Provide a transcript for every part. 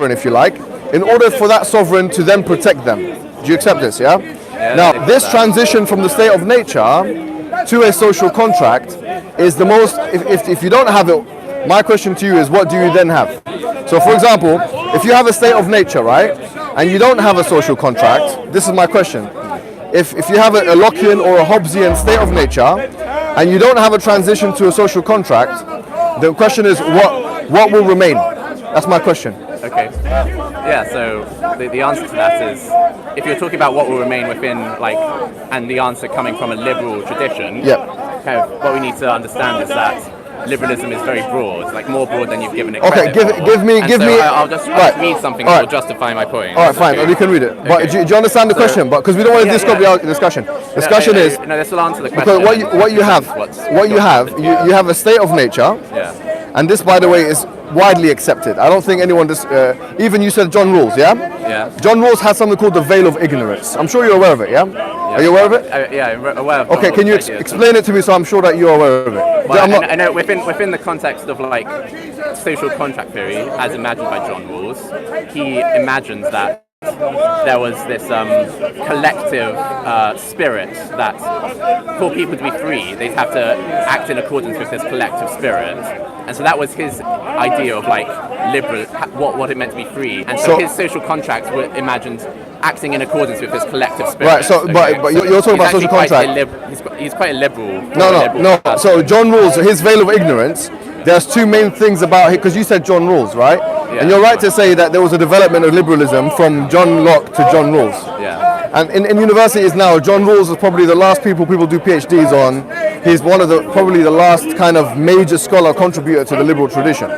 if you like, in order for that sovereign to then protect them. Do you accept this, yeah? Now, this transition from the state of nature to a social contract is the most, if you don't have it, my question to you is, what do you then have? So, for example, if you have a state of nature, right, and you don't have a social contract, this is my question. If you have a Lockean or a Hobbesian state of nature, and you don't have a transition to a social contract, the question is, what will remain? That's my question. Okay. Yeah, so the answer to that is, if you're talking about what will remain within, and the answer coming from a liberal tradition, kind of what we need to understand is that liberalism is very broad, more broad than you've given it credit for. Give me. I'll just read something that will justify my point. All right, fine. You can read it. Okay. But do you understand the question? But because we don't want to disrupt the discussion. Discussion is. No, this will answer the question. Because what you have a state of nature. Yeah. And this, by the way, is widely accepted. I don't think anyone, even you said John Rawls, yeah? Yeah. John Rawls has something called the veil of ignorance. I'm sure you're aware of it, yeah? Are you aware of it? Yeah, I'm aware of it. Okay, can you explain it to me so I'm sure that you're aware of it? Well, I know within the context of social contract theory, as imagined by John Rawls, he imagines that there was this collective spirit that for people to be free, they'd have to act in accordance with this collective spirit. And so that was his idea of liberal, what it meant to be free. And so his social contracts were imagined acting in accordance with this collective spirit. Right, so, but you're talking about social contract. He's quite a liberal. No. So John Rawls, his veil of ignorance, there's two main things about it, because you said John Rawls, right? Yeah. And you're right to say that there was a development of liberalism from John Locke to John Rawls. Yeah. And in universities now, John Rawls is probably the last people do PhDs on. He's probably the last kind of major scholar contributor to the liberal tradition.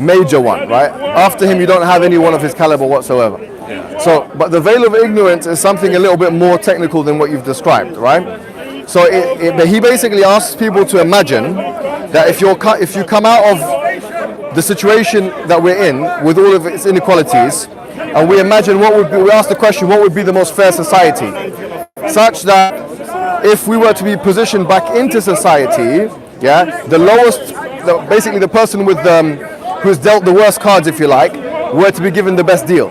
Major one, right? After him, you don't have anyone of his caliber whatsoever. Yeah. So, but the veil of ignorance is something a little bit more technical than what you've described, right? So he basically asks people to imagine that if you come out of the situation that we're in with all of its inequalities, and we imagine we ask the question, what would be the most fair society, such that if we were to be positioned back into society, basically the person with who's dealt the worst cards, if you like, were to be given the best deal.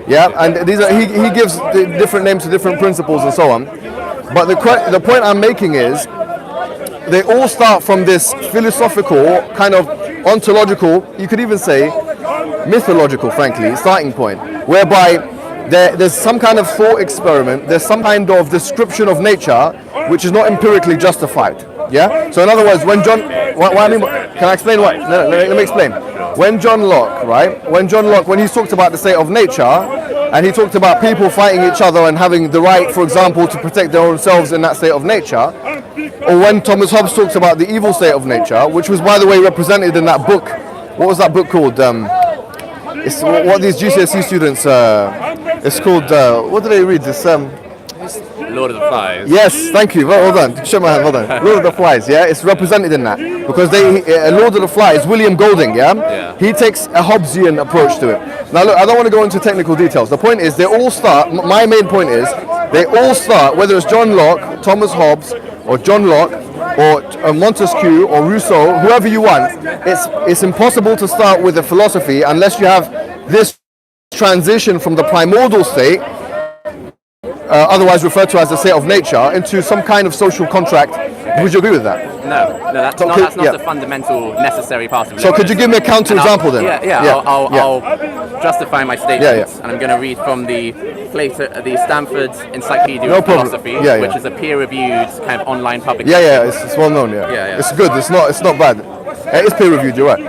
Yeah, and he gives different names to different principles and so on. But the point I'm making is, they all start from this philosophical, kind of ontological, you could even say mythological, frankly, starting point, whereby there's some kind of thought experiment, there's some kind of description of nature which is not empirically justified. Yeah? So in other words, when John... can I explain what? No, let me explain. When John Locke, when he talked about the state of nature, and he talked about people fighting each other and having the right, for example, to protect their own selves in that state of nature, or when Thomas Hobbes talks about the evil state of nature, which was, by the way, represented in that book. What was that book called? It's what these GCSE students... it's called... what do they read? This... Lord of the Flies. Yes, thank you. Well done. Show my hand. Well done. Lord of the Flies. Yeah, it's represented in that because Lord of the Flies, William Golding. Yeah, he takes a Hobbesian approach to it. Now, look, I don't want to go into technical details. The point is, they all start. My main point is, they all start. Whether it's John Locke, Thomas Hobbes, or John Locke, or Montesquieu, or Rousseau, whoever you want, it's impossible to start with a philosophy unless you have this transition from the primordial state, otherwise referred to as the state of nature, into some kind of social contract. Would you agree with that? No, that's not the fundamental necessary part of it. So could you give me a counter example then? I'll justify my statement, and I'm going to read from the Stanford Encyclopedia of Philosophy, which is a peer-reviewed kind of online publication. It's well known. It's good. It's not bad. It's peer-reviewed. You're right.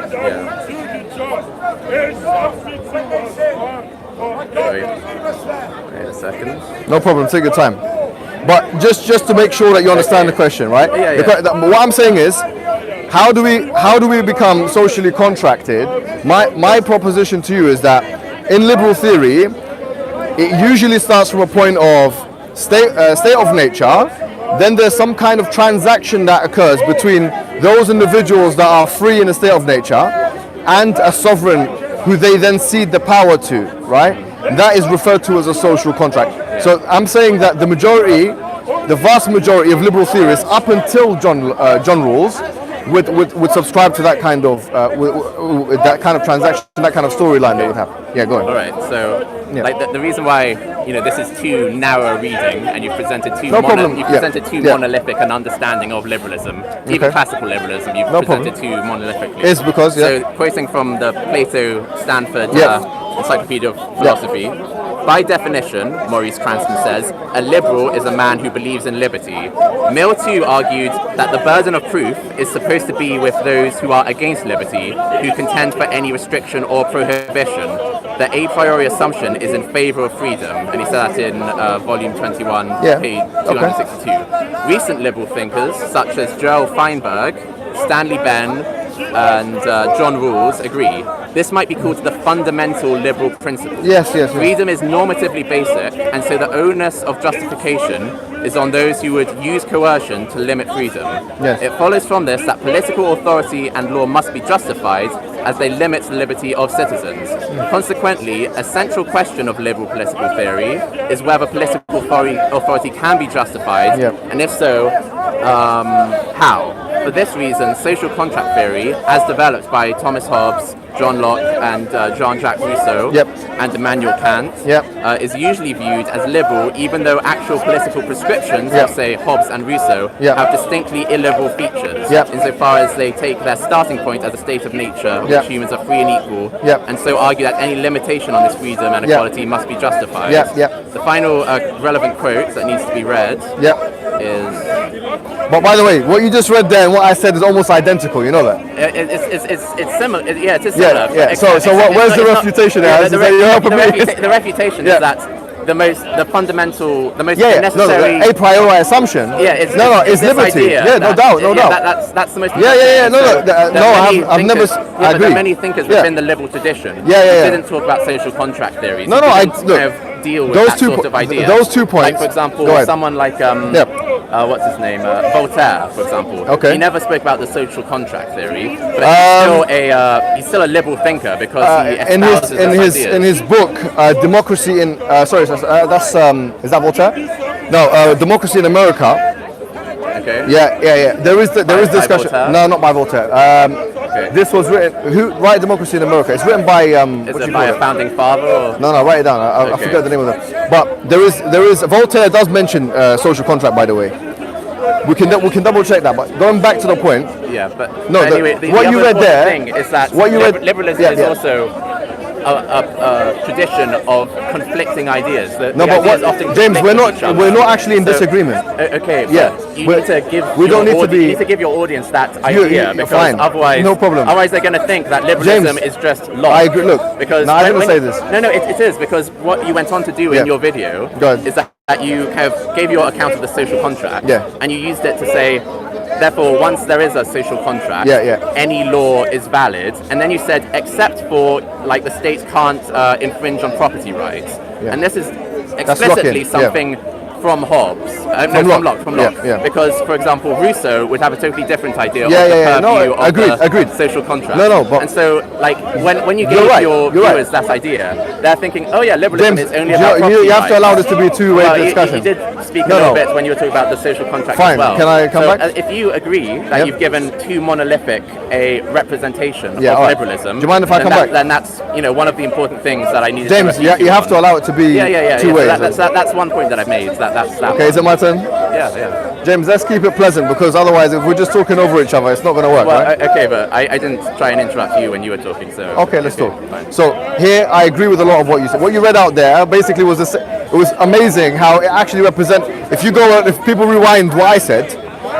Wait a second. No problem. Take your time. But just to make sure that you understand the question, right? What I'm saying is, how do we become socially contracted? My proposition to you is that in liberal theory, it usually starts from a point of state of nature. Then there's some kind of transaction that occurs between those individuals that are free in a state of nature and a sovereign who they then cede the power to, right? That is referred to as a social contract. So I'm saying that the vast majority of liberal theorists up until John Rawls would subscribe to that kind of that kind of transaction, that kind of storyline they would have. Yeah, go on. All right. So, like the reason why this is too narrow a reading, and you presented too monolithic an understanding of liberalism, even classical liberalism. You've presented too monolithically. It's because so quoting from the Plato Stanford Encyclopedia of Philosophy. By definition, Maurice Cranston says, a liberal is a man who believes in liberty. Mill too argued that the burden of proof is supposed to be with those who are against liberty, who contend for any restriction or prohibition. The a priori assumption is in favour of freedom, and he said that in volume 21, page 262. Recent liberal thinkers, such as Joel Feinberg, Stanley Benn, and John Rawls agree. This might be called the fundamental liberal principle. Yes. Freedom is normatively basic, and so the onus of justification is on those who would use coercion to limit freedom. Yes. It follows from this that political authority and law must be justified as they limit the liberty of citizens. Consequently, a central question of liberal political theory is whether political authority can be justified, and if so, how. For this reason, social contract theory, as developed by Thomas Hobbes, John Locke, and Jean-Jacques Rousseau, and Immanuel Kant, is usually viewed as liberal, even though actual political prescriptions of, say, Hobbes and Rousseau have distinctly illiberal features, insofar as they take their starting point as a state of nature, in which humans are free and equal, and so argue that any limitation on this freedom and equality must be justified. The final relevant quote that needs to be read is... But by the way, what you just read there and what I said is almost identical, you know that? It's similar. Yeah, it is similar. So where's the refutation there? The refutation is that the most necessary a priori assumption. It's liberty. No doubt. That's the most. I've never. I agree. There are many thinkers within the liberal tradition. Didn't talk about social contract theories. Deal with that sort of idea. Those 2 points. Like, for example, someone like what's his name, Voltaire, for example. Okay. He never spoke about the social contract theory, but he's still a liberal thinker because he espouses in his book Democracy in is that Voltaire? No, Democracy in America. Okay. Yeah. There is discussion. No, not by Voltaire. Okay. This was written. Who wrote Democracy in America? It's written by. Is it by a founding father? Or? No, write it down. I forget the name of it. But there is. Voltaire does mention social contract, by the way. We can double check that. But going back to the point. Yeah, but no. Anyway, what you read there thing is that liberalism is also a tradition of conflicting ideas. James, we're not actually in disagreement. Okay, you need to give your audience that idea because otherwise, no problem. Otherwise, they're going to think that liberalism is just lost. I agree. Look, because I didn't say this. No, it is because what you went on to do in your video is that you kind of gave your account of the social contract, and you used it to say. Therefore, once there is a social contract, any law is valid. And then you said, except for, like, the state can't infringe on property rights. And this is explicitly something from Hobbes. From Locke. Because, for example, Rousseau would have a totally different idea of the purview of the social contract. And so, like, when you give your viewers that idea, they're thinking, oh yeah, liberalism is only about property you have to allow this to be a two-way discussion. You did speak a little bit when you were talking about the social contract as well. Can I come back? If you agree that you've given too monolithic a representation of liberalism, do you mind if I come back? Then that's one of the important things that I needed James, to you have to allow it to be two ways. That's one point that I've made. That's that. Okay, is it my turn? Yeah. James, let's keep it pleasant because otherwise, if we're just talking over each other, it's not going to work, right? Okay, but I didn't try and interrupt you when you were talking, so... Okay, let's talk. Fine. So here, I agree with a lot of what you said. What you read out there basically was it was amazing how it actually represents... If people rewind what I said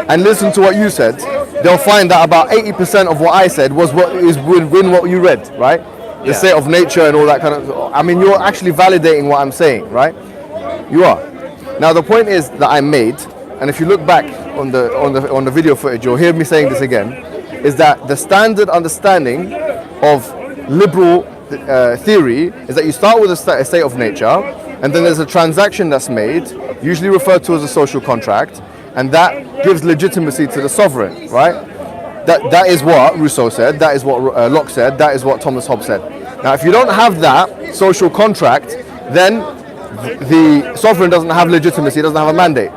and listen to what you said, they'll find that about 80% of what I said was what you read, right? The state of nature and all that kind of... I mean, you're actually validating what I'm saying, right? You are. Now the point is that I made, and if you look back on the video footage, you'll hear me saying this again, is that the standard understanding of liberal theory is that you start with a state of nature, and then there's a transaction that's made, usually referred to as a social contract, and that gives legitimacy to the sovereign, right? That is what Rousseau said, that is what Locke said, that is what Thomas Hobbes said. Now if you don't have that social contract, then the sovereign doesn't have legitimacy, doesn't have a mandate.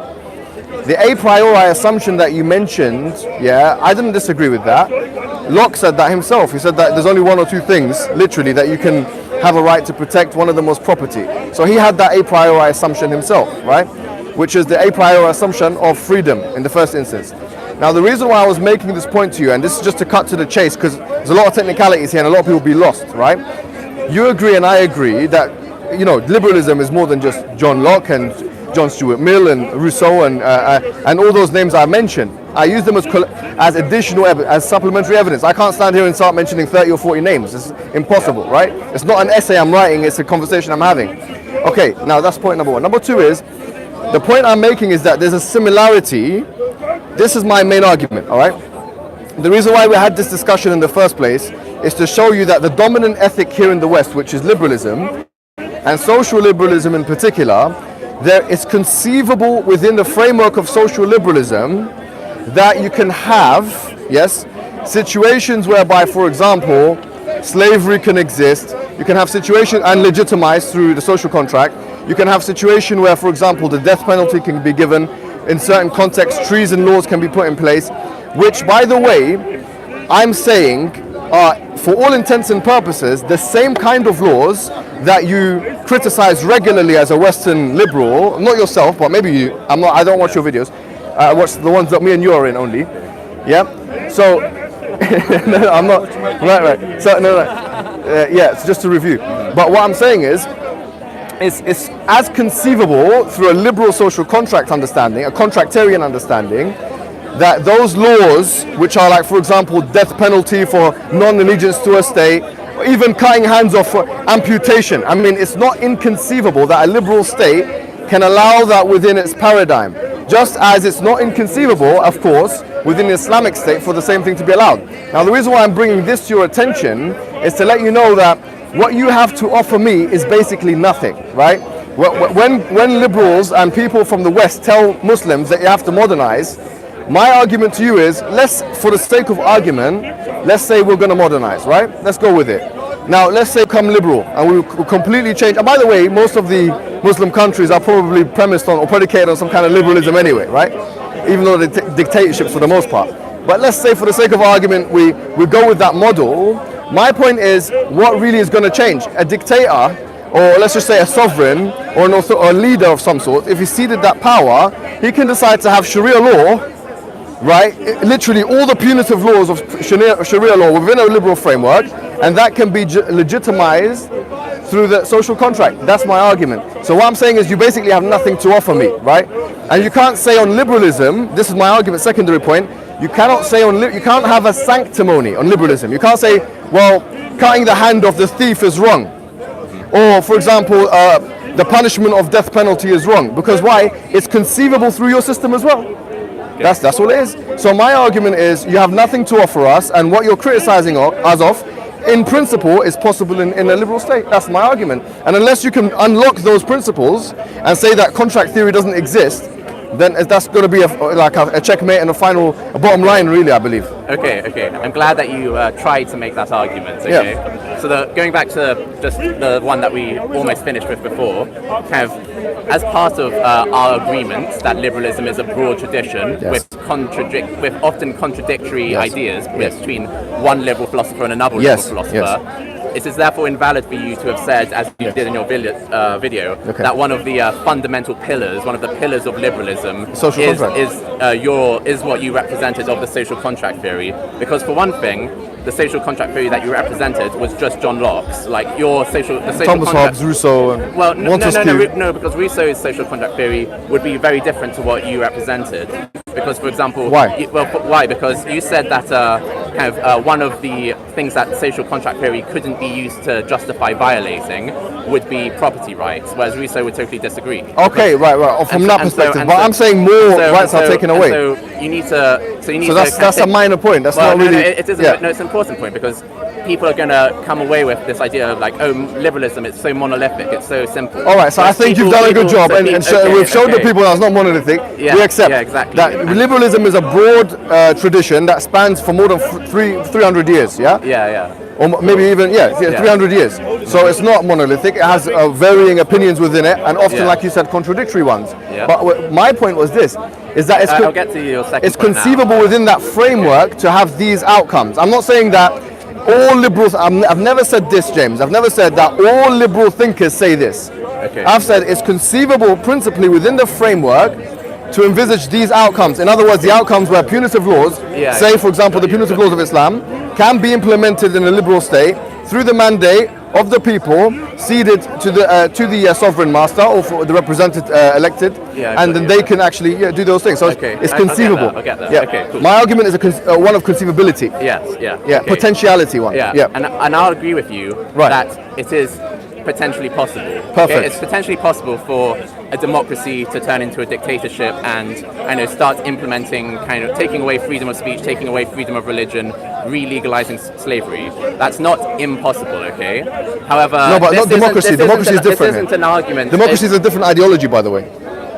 The a priori assumption that you mentioned, yeah, I didn't disagree with that. Locke said that himself. He said that there's only one or two things, literally, that you can have a right to protect. One of them was property. So he had that a priori assumption himself, right? Which is the a priori assumption of freedom in the first instance. Now, the reason why I was making this point to you, and this is just to cut to the chase, because there's a lot of technicalities here and a lot of people will be lost, right? You agree and I agree that, you know, liberalism is more than just John Locke and John Stuart Mill and Rousseau and all those names I mentioned. I use them as additional as supplementary evidence. I can't stand here and start mentioning 30 or 40 names. It's impossible, right? It's not an essay I'm writing, it's a conversation I'm having. Okay, now that's point number one. Number two is, the point I'm making is that there's a similarity. This is my main argument, all right? The reason why we had this discussion in the first place is to show you that the dominant ethic here in the West, which is liberalism, and social liberalism in particular, there is conceivable within the framework of social liberalism that you can have, yes, situations whereby, for example, slavery can exist. You can have situations and legitimized through the social contract. You can have situation where, for example, the death penalty can be given. In certain contexts, treason laws can be put in place, which, by the way, I'm saying are, for all intents and purposes, the same kind of laws that you criticize regularly as a Western liberal. Not yourself, but maybe you. I don't watch your videos. I watch the ones that me and you are in only. Yeah. So no, I'm not. Right. So no. Yeah. It's just a review. But what I'm saying is, it's as conceivable through a liberal social contract understanding, a contractarian understanding, that those laws, which are like, for example, death penalty for non-allegiance to a state, or even cutting hands off for amputation. I mean, it's not inconceivable that a liberal state can allow that within its paradigm. Just as it's not inconceivable, of course, within the Islamic state for the same thing to be allowed. Now, the reason why I'm bringing this to your attention is to let you know that what you have to offer me is basically nothing, right? When liberals and people from the West tell Muslims that you have to modernize, my argument to you is, for the sake of argument, let's say we're going to modernize, right? Let's go with it. Now, let's say come liberal and we will completely change. And by the way, most of the Muslim countries are probably premised on or predicated on some kind of liberalism anyway, right? Even though they're dictatorships for the most part. But let's say for the sake of argument, we go with that model. My point is, what really is going to change? A dictator, or let's just say a sovereign, or a leader of some sort, if he ceded that power, he can decide to have Sharia law, right? Literally all the punitive laws of Sharia law within a liberal framework, and that can be legitimized through the social contract. That's my argument. So what I'm saying is, you basically have nothing to offer me, right? And you can't say on liberalism, this is my argument, secondary point, you cannot say you can't have a sanctimony on liberalism. You can't say, well, cutting the hand of the thief is wrong. Or, for example, the punishment of death penalty is wrong. Because why? It's conceivable through your system as well. That's all it is. So my argument is, you have nothing to offer us, and what you're criticizing us of, in principle, is possible in a liberal state. That's my argument. And unless you can unlock those principles and say that contract theory doesn't exist, then that's going to be a checkmate and a bottom line, really, I believe. Okay. I'm glad that you tried to make that argument. Okay. Yeah. So going back to just the one that we almost finished with before, kind of as part of our agreement that liberalism is a broad tradition with often contradictory ideas between one liberal philosopher and another liberal philosopher. It is therefore invalid for you to have said, as you did in your video, that one of the fundamental pillars, one of the pillars of liberalism, is what you represented of the social contract theory. Because for one thing, the social contract theory that you represented was just John Locke's, like the social Thomas Hobbes, Rousseau, and Montesquieu. No, because Rousseau's social contract theory would be very different to what you represented. Because, for example, why? Why? Because you said that one of the things that social contract theory couldn't be used to justify violating would be property rights, whereas Rousseau would totally disagree. Okay, right. From that perspective, but I'm saying more rights are taken away. So you need to. So that's a minor point. That's not really. No, it isn't. Yeah. No, it's an important point, because people are going to come away with this idea of like, oh, liberalism, it's so monolithic, it's so simple. All right, so I think you've done a good job, and we've showed the people that it's not monolithic. Yeah, we accept exactly. that liberalism is a broad tradition that spans for more than 300 years. Yeah. or maybe even 300 years. So it's not monolithic. It has varying opinions within it, and often, like you said, contradictory ones. Yeah. But my point was this: is that I'll get to your second it's point conceivable now. within that framework to have these outcomes. I'm not saying that all liberals. I've never said this, James. I've never said that all liberal thinkers say this. Okay. I've said it's conceivable principally within the framework to envisage these outcomes. In other words, the outcomes where punitive laws, say for example the punitive laws of Islam, can be implemented in a liberal state through the mandate of the people, ceded to the sovereign master or for the represented elected, and then they can actually do those things. So it's conceivable. I'll get that. Yeah. Okay, cool. My argument is one of conceivability. Yeah. Yeah. Okay. Potentiality one. Yeah. And I'll agree with you that it is potentially possible. Perfect. Okay? It's potentially possible for a democracy to turn into a dictatorship and start implementing, kind of taking away freedom of speech, taking away freedom of religion, re-legalizing slavery. That's not impossible, okay? However, no, but not democracy. Democracy is different. This isn't an argument. Democracy is a different ideology, by the way.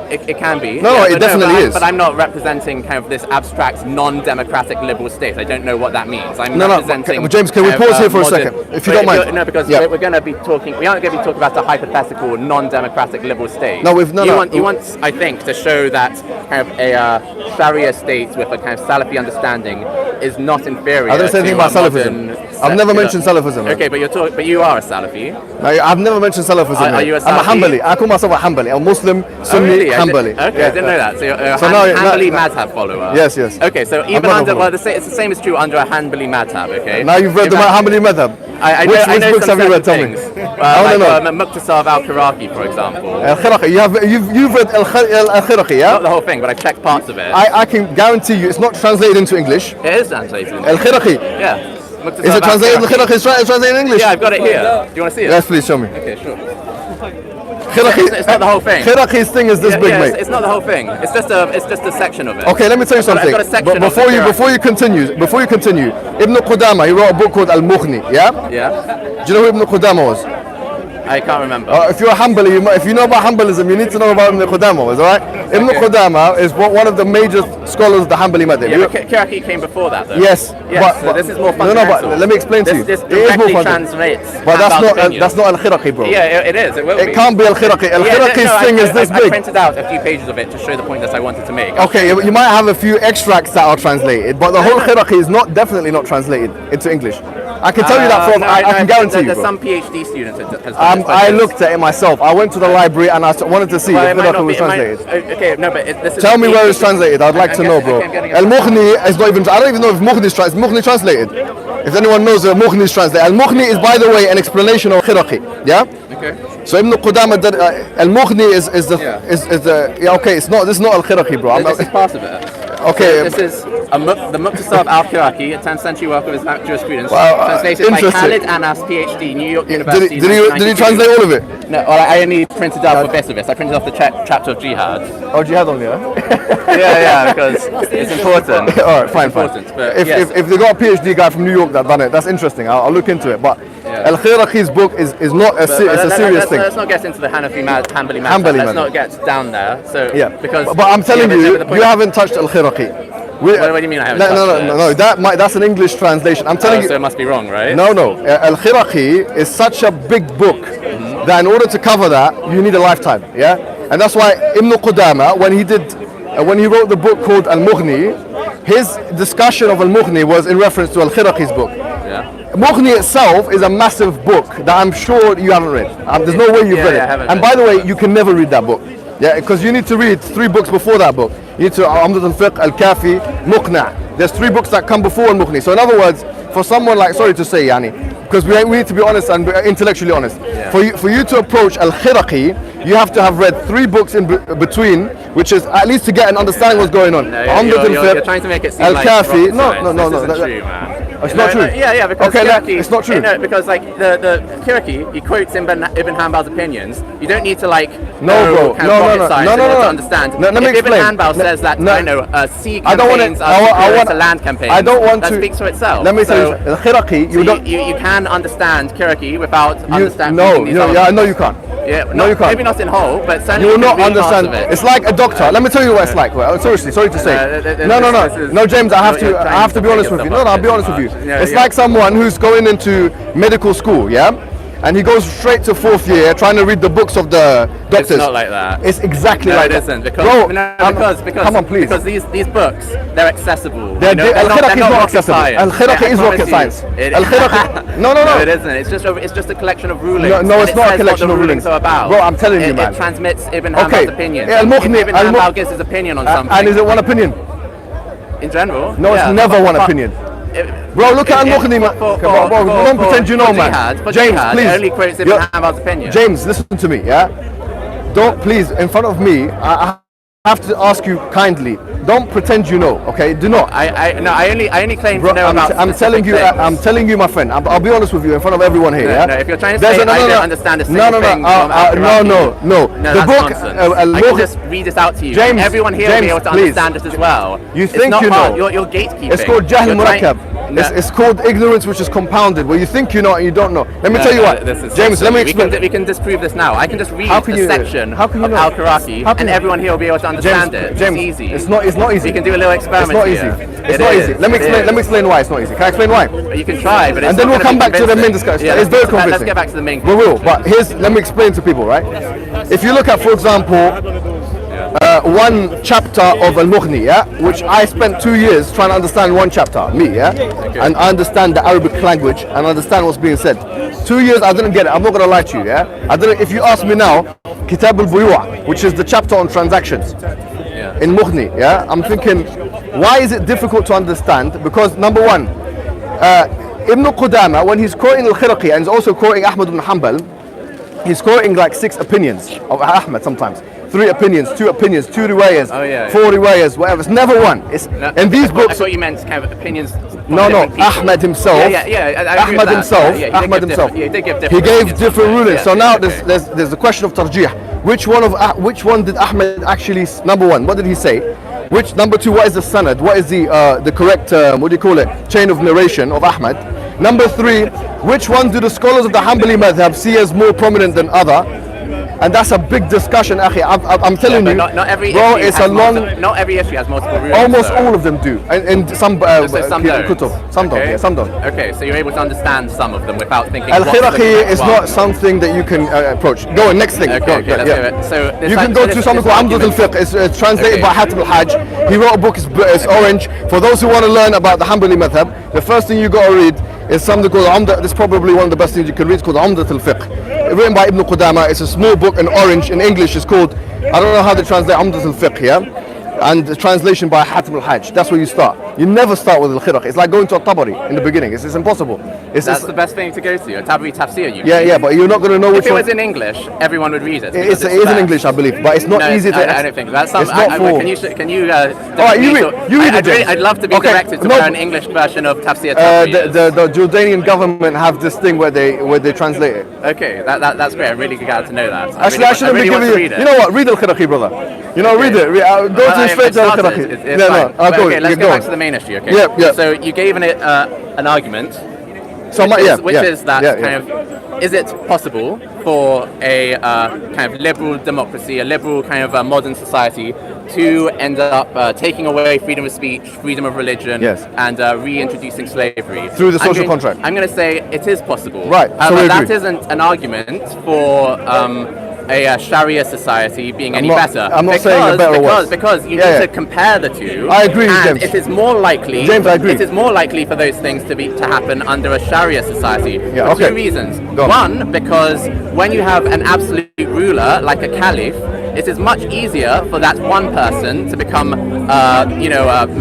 It can be. No, it definitely is. But I'm not representing kind of this abstract, non-democratic liberal state. I don't know what that means. I'm representing. James, can we pause here for a second, if you don't mind? No, because we're going to be talking. We aren't going to be talking about a hypothetical, non-democratic liberal state. No, You want, I think, to show that kind of a Sharia state with a kind of Salafi understanding is not inferior. I don't say anything about Salafism. I've never mentioned Salafism. Okay, but you are a Salafi. No, I've never mentioned Salafism. Are you a Salafi? I'm a Hanbali. I call myself a Hanbali. I'm Muslim, Sunni, really? Hanbali. Okay, I didn't know that. So you're a Hanbali madhab follower. Yes, yes. Okay, so even under, it's the same is true under a Hanbali madhab, okay? Now you've read the Hanbali madhab. I know books have you read? Tell me. Muqtasar al-Khiraqi, for example. Al-Khiraqi. You've read Al-Khiraqi, yeah? Not the whole thing, but I checked parts of it. I can guarantee you it's not translated into English. It is translated into English. Al-Khiraqi? Yeah. Is it translated Al-Khiraqi? It's translated in English? Yeah, I've got it here. Do you want to see it? Yes, please, show me. Okay, sure. It's not the whole thing. Khiraqi's thing is this big, mate. It's not the whole thing. It's just a section of it. Okay, let me tell you something. But before you continue, Ibn Qudama, he wrote a book called Al-Mughni, yeah? Yeah. Do you know who Ibn Qudama was? I can't remember. If you're a Hanbali, if you know about Hanbalism, you need to know about Ibn Qudama, all right? Ibn Qudama is one of the major scholars of the Hanbali madhab. Yeah, but Khiraqi came before that, though. Yes. So this is more fundamental. No, but let me explain to you. This it is more directly translates. But that's not Al-Khiraqi, bro. Yeah, it is. It will be. It can't be Al-Khiraqi. Al-Khiraqi's thing is this big. I printed out a few pages of it to show the point that I wanted to make. Okay, you might have a few extracts that are translated, but the whole Khiraqi is definitely not translated into English. I can tell you that I can guarantee you. There's some PhD students I looked at it myself. I went to the library and I wanted to see if Khiraqi was translated. Okay, no, but this is. Tell me where it's translated. I'd like to know, bro. Al-Mughni is not even. I don't even know if Mughni is translated. If anyone knows where Mughni is translated. Al-Mughni is, by the way, an explanation of Khiraqi. Yeah. Okay. So Ibn Qudama, Al-Mughni is the. Okay, this is not Al-Khiraqi, bro. This is part of it. Okay. This is the Muqtasar al-Khiraqi, a 10th century work of Islamic jurisprudence, translated by interesting. Khalid Anas, PhD, New York University. Did he translate all of it? No, I only printed out for bits of it. I printed off the chapter of jihad. Oh, jihad only, huh? yeah, because it's important. All right, fine. But if they got a PhD guy from New York that done it, that's interesting. I'll look into it. But Al-Khiraqi's book is not a serious thing. Let's not get into the Hanbali madhab. Let's not get down there. So because. But I'm telling you haven't touched Al-Khiraqi. What do you mean I haven't touched it? No. That's an English translation. I'm telling you. So it must be wrong, right? No. Al-Khiraqi is such a big book that in order to cover that, you need a lifetime. Yeah, and that's why Ibn Qudama, when he wrote the book called Al-Mughni, his discussion of Al-Mughni was in reference to Al-Khiraqi's book. Yeah. Mughni itself is a massive book that I'm sure you haven't read. There's no way you've read it. And by the way, you can never read that book. Yeah, because you need to read 3 books before that book. You need to Umdat al-Fiqh, Al-Kafi, Muqna'. There's 3 books that come before Al-Mughni. So in other words, for someone like, sorry to say, because we need to be honest and intellectually honest. Yeah. For you to approach Al-Khiraqi, you have to have read 3 books in between, which is at least to get an understanding what's going on. No, you're trying to make it seem Al-Kafi. like No. This isn't true, man. It's not true. Yeah, because Khiraqi, it's not true. Because like the Khiraqi, he quotes Ibn Hanbal's opinions. You don't need to No. to understand. Let me if explain. Ibn Hanbal says that sea I don't campaigns are superior to land campaigns, I don't want that to. speaks for itself. Let me tell you, Khiraqi, you can understand Khiraqi without understanding. I know you can't. Yeah, No, you can't. Maybe not in whole, but certainly You will not can read parts understand. of it. It's like a doctor. Let me tell you what it's like. Well, seriously, sorry to say. No, James. I have to be honest with you. No, I'll be honest with you. It's like someone who's going into medical school, yeah, and he goes straight to 4th year trying to read the books of the doctors. It's not like that. It's exactly like that. No, it isn't. Because, Bro, come on, please. Because these books, they're accessible. Al-Khiraqi is not accessible. Al-Khiraqi is rocket science. Al-Khiraqi. No, it isn't. It's just a collection of rulings. No, it's not a collection of rulings. Bro, I'm telling you, man. It transmits Ibn Hanbal's opinion. Ibn Hanbal gives his opinion on something. And is it one opinion? In general? No, it's never one opinion. Bro, look at Al-Mukhni, man. Don't pretend you know, man. James, please. Only quotes Ibn Hanbal's opinion. James, listen to me, yeah? Don't, please, in front of me, I have to ask you kindly. Don't pretend you know, okay? Do not. I only claim to know about I'm telling you, I'm telling you, my friend. I'll be honest with you in front of everyone here. Yeah? No, if you're trying to say I don't understand a single thing no. The book, I can just read this out to you. James, everyone here will be able to understand it as well. You think you know? You're gatekeeping. It's called Jahl Murakkab. It's called ignorance which is compounded, where you think you know and you don't know. Let me tell you what, James. Let me explain. We can disprove this now. I can just read a section of Al-Khiraqi, and everyone here will be able to understand it. James, it's easy. It's not easy. You can do a little experiment. It's not easy. It's not easy. Let me explain why it's not easy. Can I explain why? You can try, but and then we'll come back to the main discussion. It's very convincing. Let's get back to the main. We will. But let me explain to people, right? If you look at, for example, one chapter of Al-Mughni, yeah, which I spent 2 years trying to understand one chapter, and I understand the Arabic language and understand what's being said. 2 years I didn't get it. I'm not gonna lie to you, yeah. I didn't. If you ask me now, Kitab al-Buyu', which is the chapter on transactions in Mughni, yeah, I'm thinking, why is it difficult to understand? Because number one, Ibn Qudama, when he's quoting Al-Khiraqi and he's also quoting Ahmad ibn Hanbal, he's quoting like 6 opinions of Ahmad sometimes. 3 opinions, 2 opinions, 2 riwayas, 4 riwayas, whatever. It's never one. It's in these books. I thought you meant kind of opinions. No, Ahmad himself. Ahmad himself. Ahmad himself. He gave different rulings. So now there's the question of tarjih. Which one did Ahmad actually? Number one, what did he say? Which number 2? What is the sanad? What is the correct what do you call it? Chain of narration of Ahmad. Number 3, which one do the scholars of the Hanbali madhab see as more prominent than other? And that's a big discussion, akhi. I'm telling you, not every bro, it's a long. Not every issue has multiple rulings. Almost all of them do, and some don't. Some don't. Yeah, some don't. Okay, so you're able to understand some of them without thinking. Al-Khiraqi is not something that you can approach. Go on, next thing. Okay, let's do it. So you can go to something called Amdat al-Fiqh. It's translated by Hatim al-Hajj. He wrote a book. It's orange. For those who want to learn about the Hanbali madhab, the first thing you got to read is something called Amdat. This is probably one of the best things you can read. It's called Amdat al-Fiqh. Written by Ibn Qudama. It's a small book in orange. In English, it's called, I don't know how they translate Amdat al-Fiqh, yeah? And the translation by Hatim al-Hajj. That's where you start. You never start with al-Khiraqi. It's like going to a Tabari in the beginning. It's impossible. That's the best thing to go to, a Tabari tafsir. Yeah, but you're not going to know which one. If it was in English, everyone would read it. It is in English, I believe, but it's not easy to. I don't think that's something. Can you? Alright, you read it. I'd love to be directed to an English version of tafsir. The Jordanian government have this thing where they translate it. Okay, that's great. I'm really glad to know that. Actually, I shouldn't be giving you. You know what? Read Al-Khiraqi, brother. Read it. Go straight to Al-Khiraqi. Okay, let's go back to the main issue. Okay. Yeah. So you gave an argument. Which is that kind of, is it possible for a kind of liberal democracy, a liberal kind of modern society to end up taking away freedom of speech, freedom of religion, and reintroducing slavery? Through the social contract. I'm going to say it is possible. Right. But that isn't an argument for a Sharia society being any better. I'm not saying a better or worse. Because you need to compare the two. I agree, and James. It is more likely. James, I agree. It is more likely for those things to happen under a Sharia society. For 2 reasons. One, because when you have an absolute ruler like a caliph, it is much easier for that one person to become,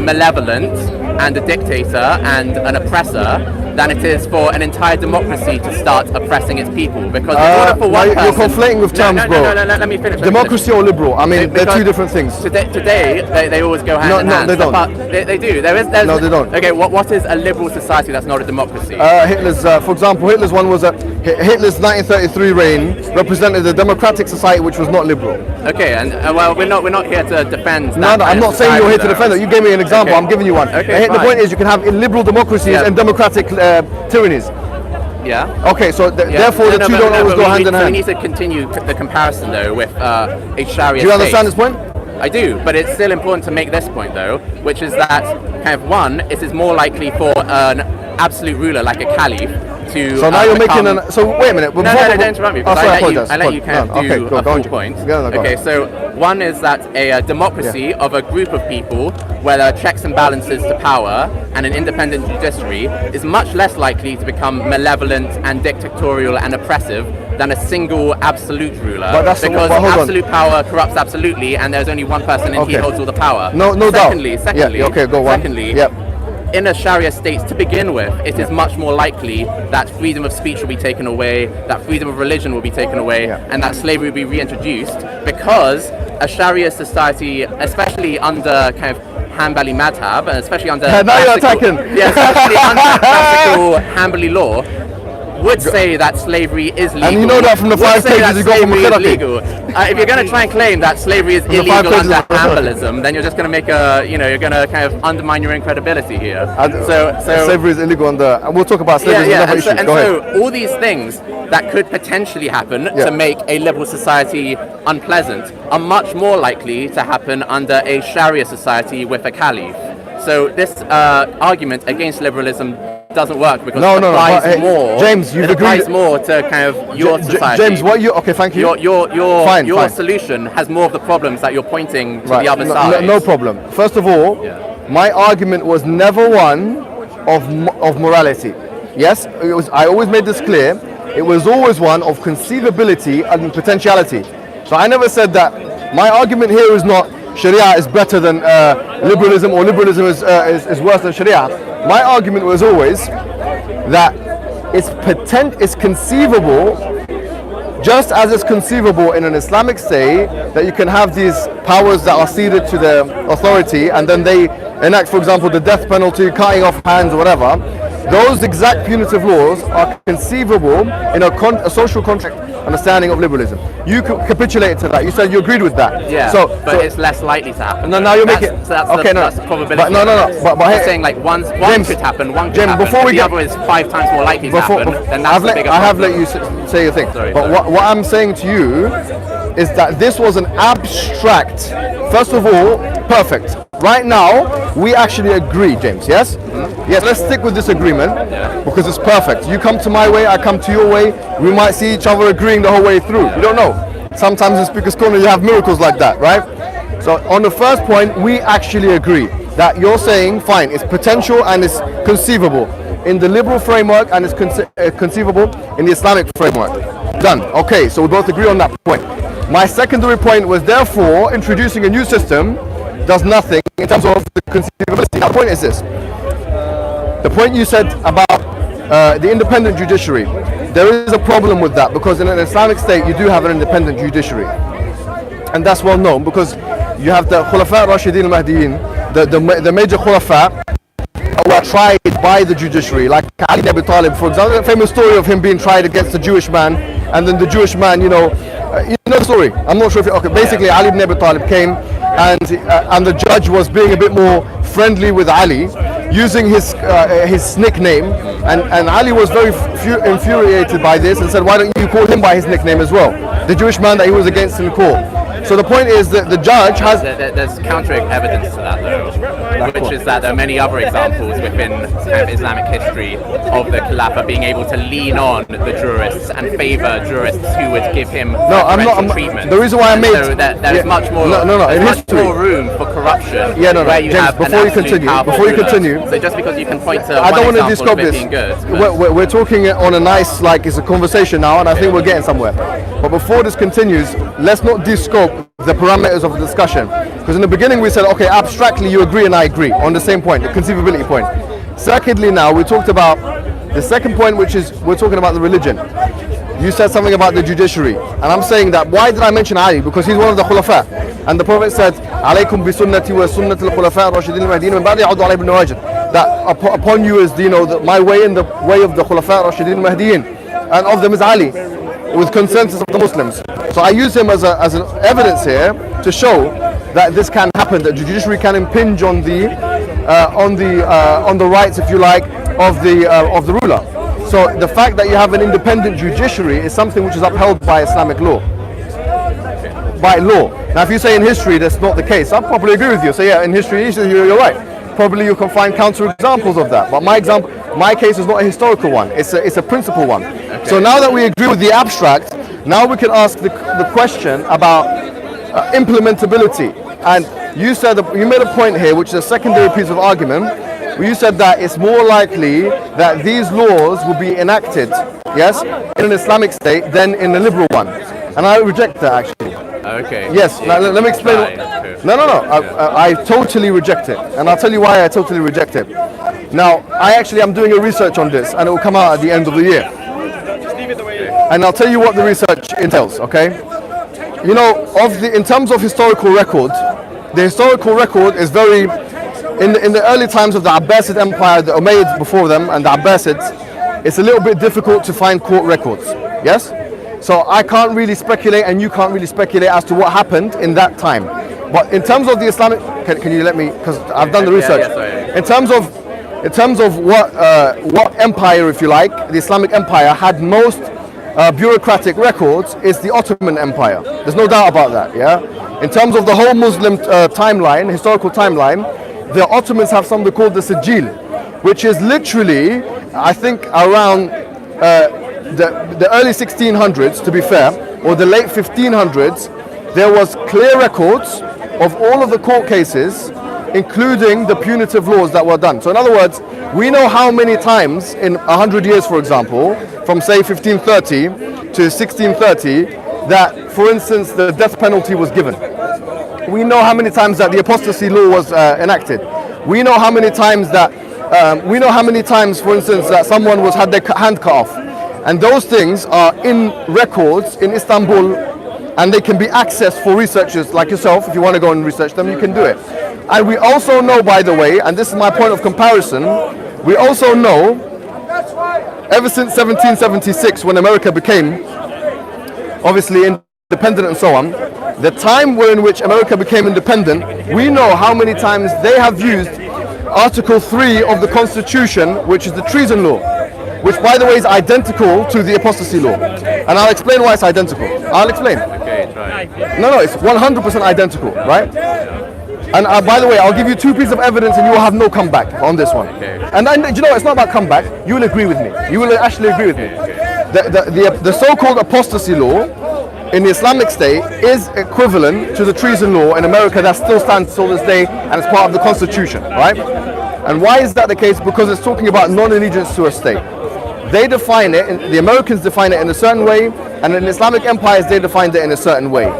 malevolent and a dictator and an oppressor than it is for an entire democracy to start oppressing its people. Because in order for one person... You're conflating with terms, bro. No, let me finish. Democracy or liberal? I mean, they're 2 different things. Today, they always go hand in hand. No, they don't. But they do. No, they don't. Okay, what is a liberal society that's not a democracy? Hitler's, for example, Hitler's one was Hitler's 1933 reign represented a democratic society which was not liberal. Okay, and well, we're not here to defend. No, I'm not saying you're here to defend it. You gave me an example. I'm giving you one. Okay, the point is, you can have illiberal democracies and democratic tyrannies. Yeah. Okay, so therefore the two don't always go hand in hand. We need to continue the comparison though with a Sharia Do you state. understand this point? I do, but it's still important to make this point though, which is that kind of one, it is more likely for an absolute ruler like a caliph to. So now you're making an. So wait a minute. No, don't interrupt me. Because I let you kind of do a full point. Okay, so one is that a democracy of a group of people where there are checks and balances to power and an independent judiciary is much less likely to become malevolent and dictatorial and oppressive than a single absolute ruler, because absolute power corrupts absolutely, and there's only one person and he holds all the power. No doubt. Secondly, okay, go on. Secondly, in a Sharia state to begin with, it is much more likely that freedom of speech will be taken away, that freedom of religion will be taken away, and that slavery will be reintroduced, because a Sharia society, especially under kind of Hanbali madhab, and especially under especially under classical Hanbali law, would say that slavery is legal. And you know that from the 5 pages you got from legal. If you're going to try and claim that slavery is illegal under Hanbalism, then you're just going to make you're going to kind of undermine your own credibility here. So slavery is illegal under, and we'll talk about slavery as another issue. And so all these things that could potentially happen to make a liberal society unpleasant are much more likely to happen under a Sharia society with a caliph. So this argument against liberalism doesn't work because it applies more. James, you've agreed. Applies more to kind of your society. James, thank you. Your solution has more of the problems that you're pointing to the other side. No problem. First of all, my argument was never one of morality. Yes, it was. I always made this clear. It was always one of conceivability and potentiality. So I never said that. My argument here is not Sharia is better than liberalism, or liberalism is worse than Sharia. My argument was always that it's conceivable, just as it's conceivable in an Islamic state that you can have these powers that are ceded to the authority, and then they enact, for example, the death penalty, cutting off hands, or whatever. Those exact punitive laws are conceivable in a social contract understanding of liberalism. You capitulated to that. You said you agreed with that. Yeah. But it's less likely to happen. No, now you make it. So that's the probability. But no. But you're saying like one could happen, one could happen. Before the other is 5 times more likely to happen. Then that's the bigger problem. I have let you say your thing. But what I'm saying to you is that this was an abstract. First of all, perfect. Right now, we actually agree, James. Yes. Yes. Let's stick with this agreement because it's perfect. You come to my way, I come to your way. We might see each other agreeing the whole way through. You don't know. Sometimes in Speaker's Corner you have miracles like that, right? So on the first point, we actually agree that you're saying, fine, it's potential and it's conceivable in the liberal framework, and it's conceivable in the Islamic framework. Done. Okay, so we both agree on that point. My secondary point was, therefore, introducing a new system does nothing in terms of the conceivability. Now, the point is this. The point you said about the independent judiciary, there is a problem with that, because in an Islamic state you do have an independent judiciary, and that's well known because you have the Khulafa Rashidin al-Mahdiyin, the major Khulafa who are tried by the judiciary, like Ali ibn Abi Talib, for example. A famous story of him being tried against a Jewish man, and then the Jewish man, you know the story. I'm not sure if basically Ali ibn Abi Talib came, and the judge was being a bit more friendly with Ali, using his nickname, and Ali was very infuriated by this and said, why don't you call him by his nickname as well, the Jewish man that he was against in court. So the point is that the judge has... There's counter evidence to that though, which is that there are many other examples within Islamic history of the Khilafah being able to lean on the jurists and favour jurists who would give him treatment. The reason why I made... So there is much more room for corruption where you have before you continue, so just because you can point to I don't one want to example discope of it this. being good. We're talking on a nice, like it's a conversation now, and I think we're getting somewhere. But before this continues, let's not descope the parameters of the discussion, because in the beginning we said, okay, abstractly you agree and I agree on the same point, the conceivability point. Secondly, now we talked about the second point, which is we're talking about the religion. You said something about the judiciary, and I'm saying that, why did I mention Ali? Because he's one of the Khulafa, and the Prophet said, alaykum bi sunnati wa sunnati al-khulafa ar-rashidin al-mahdiyyin min ba'di ya'udu alayhi ibn wajid, that upon you is my way and the way of the Khulafa ar-rashidin al-mahdiyyin, and of them is Ali, with consensus of the Muslims. So I use him as an evidence here to show that this can happen, that the judiciary can impinge on the rights, if you like, of the ruler. So the fact that you have an independent judiciary is something which is upheld by Islamic law. By law. Now if you say in history that's not the case, I'll probably agree with you. So yeah, in history you're right. Probably you can find counter examples of that. But my case is not a historical one. It's a principle one. Okay. So now that we agree with the abstract, now we can ask the question about implementability. And you said you made a point here, which is a secondary piece of argument. Where you said that it's more likely that these laws will be enacted, yes, in an Islamic state than in a liberal one. And I reject that actually. Okay. Yes. Now let me explain. No. I totally reject it, and I'll tell you why I totally reject it. Now, I'm doing a research on this, and it will come out at the end of the year. And I'll tell you what the research entails. Okay. You know, in terms of historical record, the historical record is very. In the early times of the Abbasid Empire, the Umayyads before them, and the Abbasids, it's a little bit difficult to find court records. Yes. So I can't really speculate, and you can't really speculate as to what happened in that time. But in terms of the Islamic, can you let me? Because I've done the research. Yeah, in terms of what empire, if you like, the Islamic Empire had most bureaucratic records is the Ottoman Empire. There's no doubt about that. Yeah. In terms of the whole Muslim timeline, historical timeline, the Ottomans have something called the Sijil, which is literally, I think, around. The early 1600s, to be fair, or the late 1500s, there was clear records of all of the court cases, including the punitive laws that were done. So in other words, we know how many times in 100 years, for example, from say 1530 to 1630, that, for instance, the death penalty was given. We know how many times that the apostasy law was enacted. We know how many times that, for instance, that someone had their hand cut off. And those things are in records in Istanbul, and they can be accessed for researchers like yourself. If you want to go and research them, you can do it. And we also know, by the way, and this is my point of comparison, we also know, ever since 1776, when America became, obviously, independent and so on, the time in which America became independent, we know how many times they have used Article 3 of the Constitution, which is the treason law, which, by the way, is identical to the apostasy law. And I'll explain why it's identical. I'll explain. Okay, try. No, it's 100% identical, right? And by the way, I'll give you two pieces of evidence and you will have no comeback on this one. Okay. And you know, it's not about comeback. You will agree with me. You will actually agree with me. The so-called apostasy law in the Islamic State is equivalent to the treason law in America that still stands till this day and is part of the Constitution, right? And why is that the case? Because it's talking about non-allegiance to a state. They define it, the Americans define it in a certain way, and in Islamic empires they defined it in a certain way.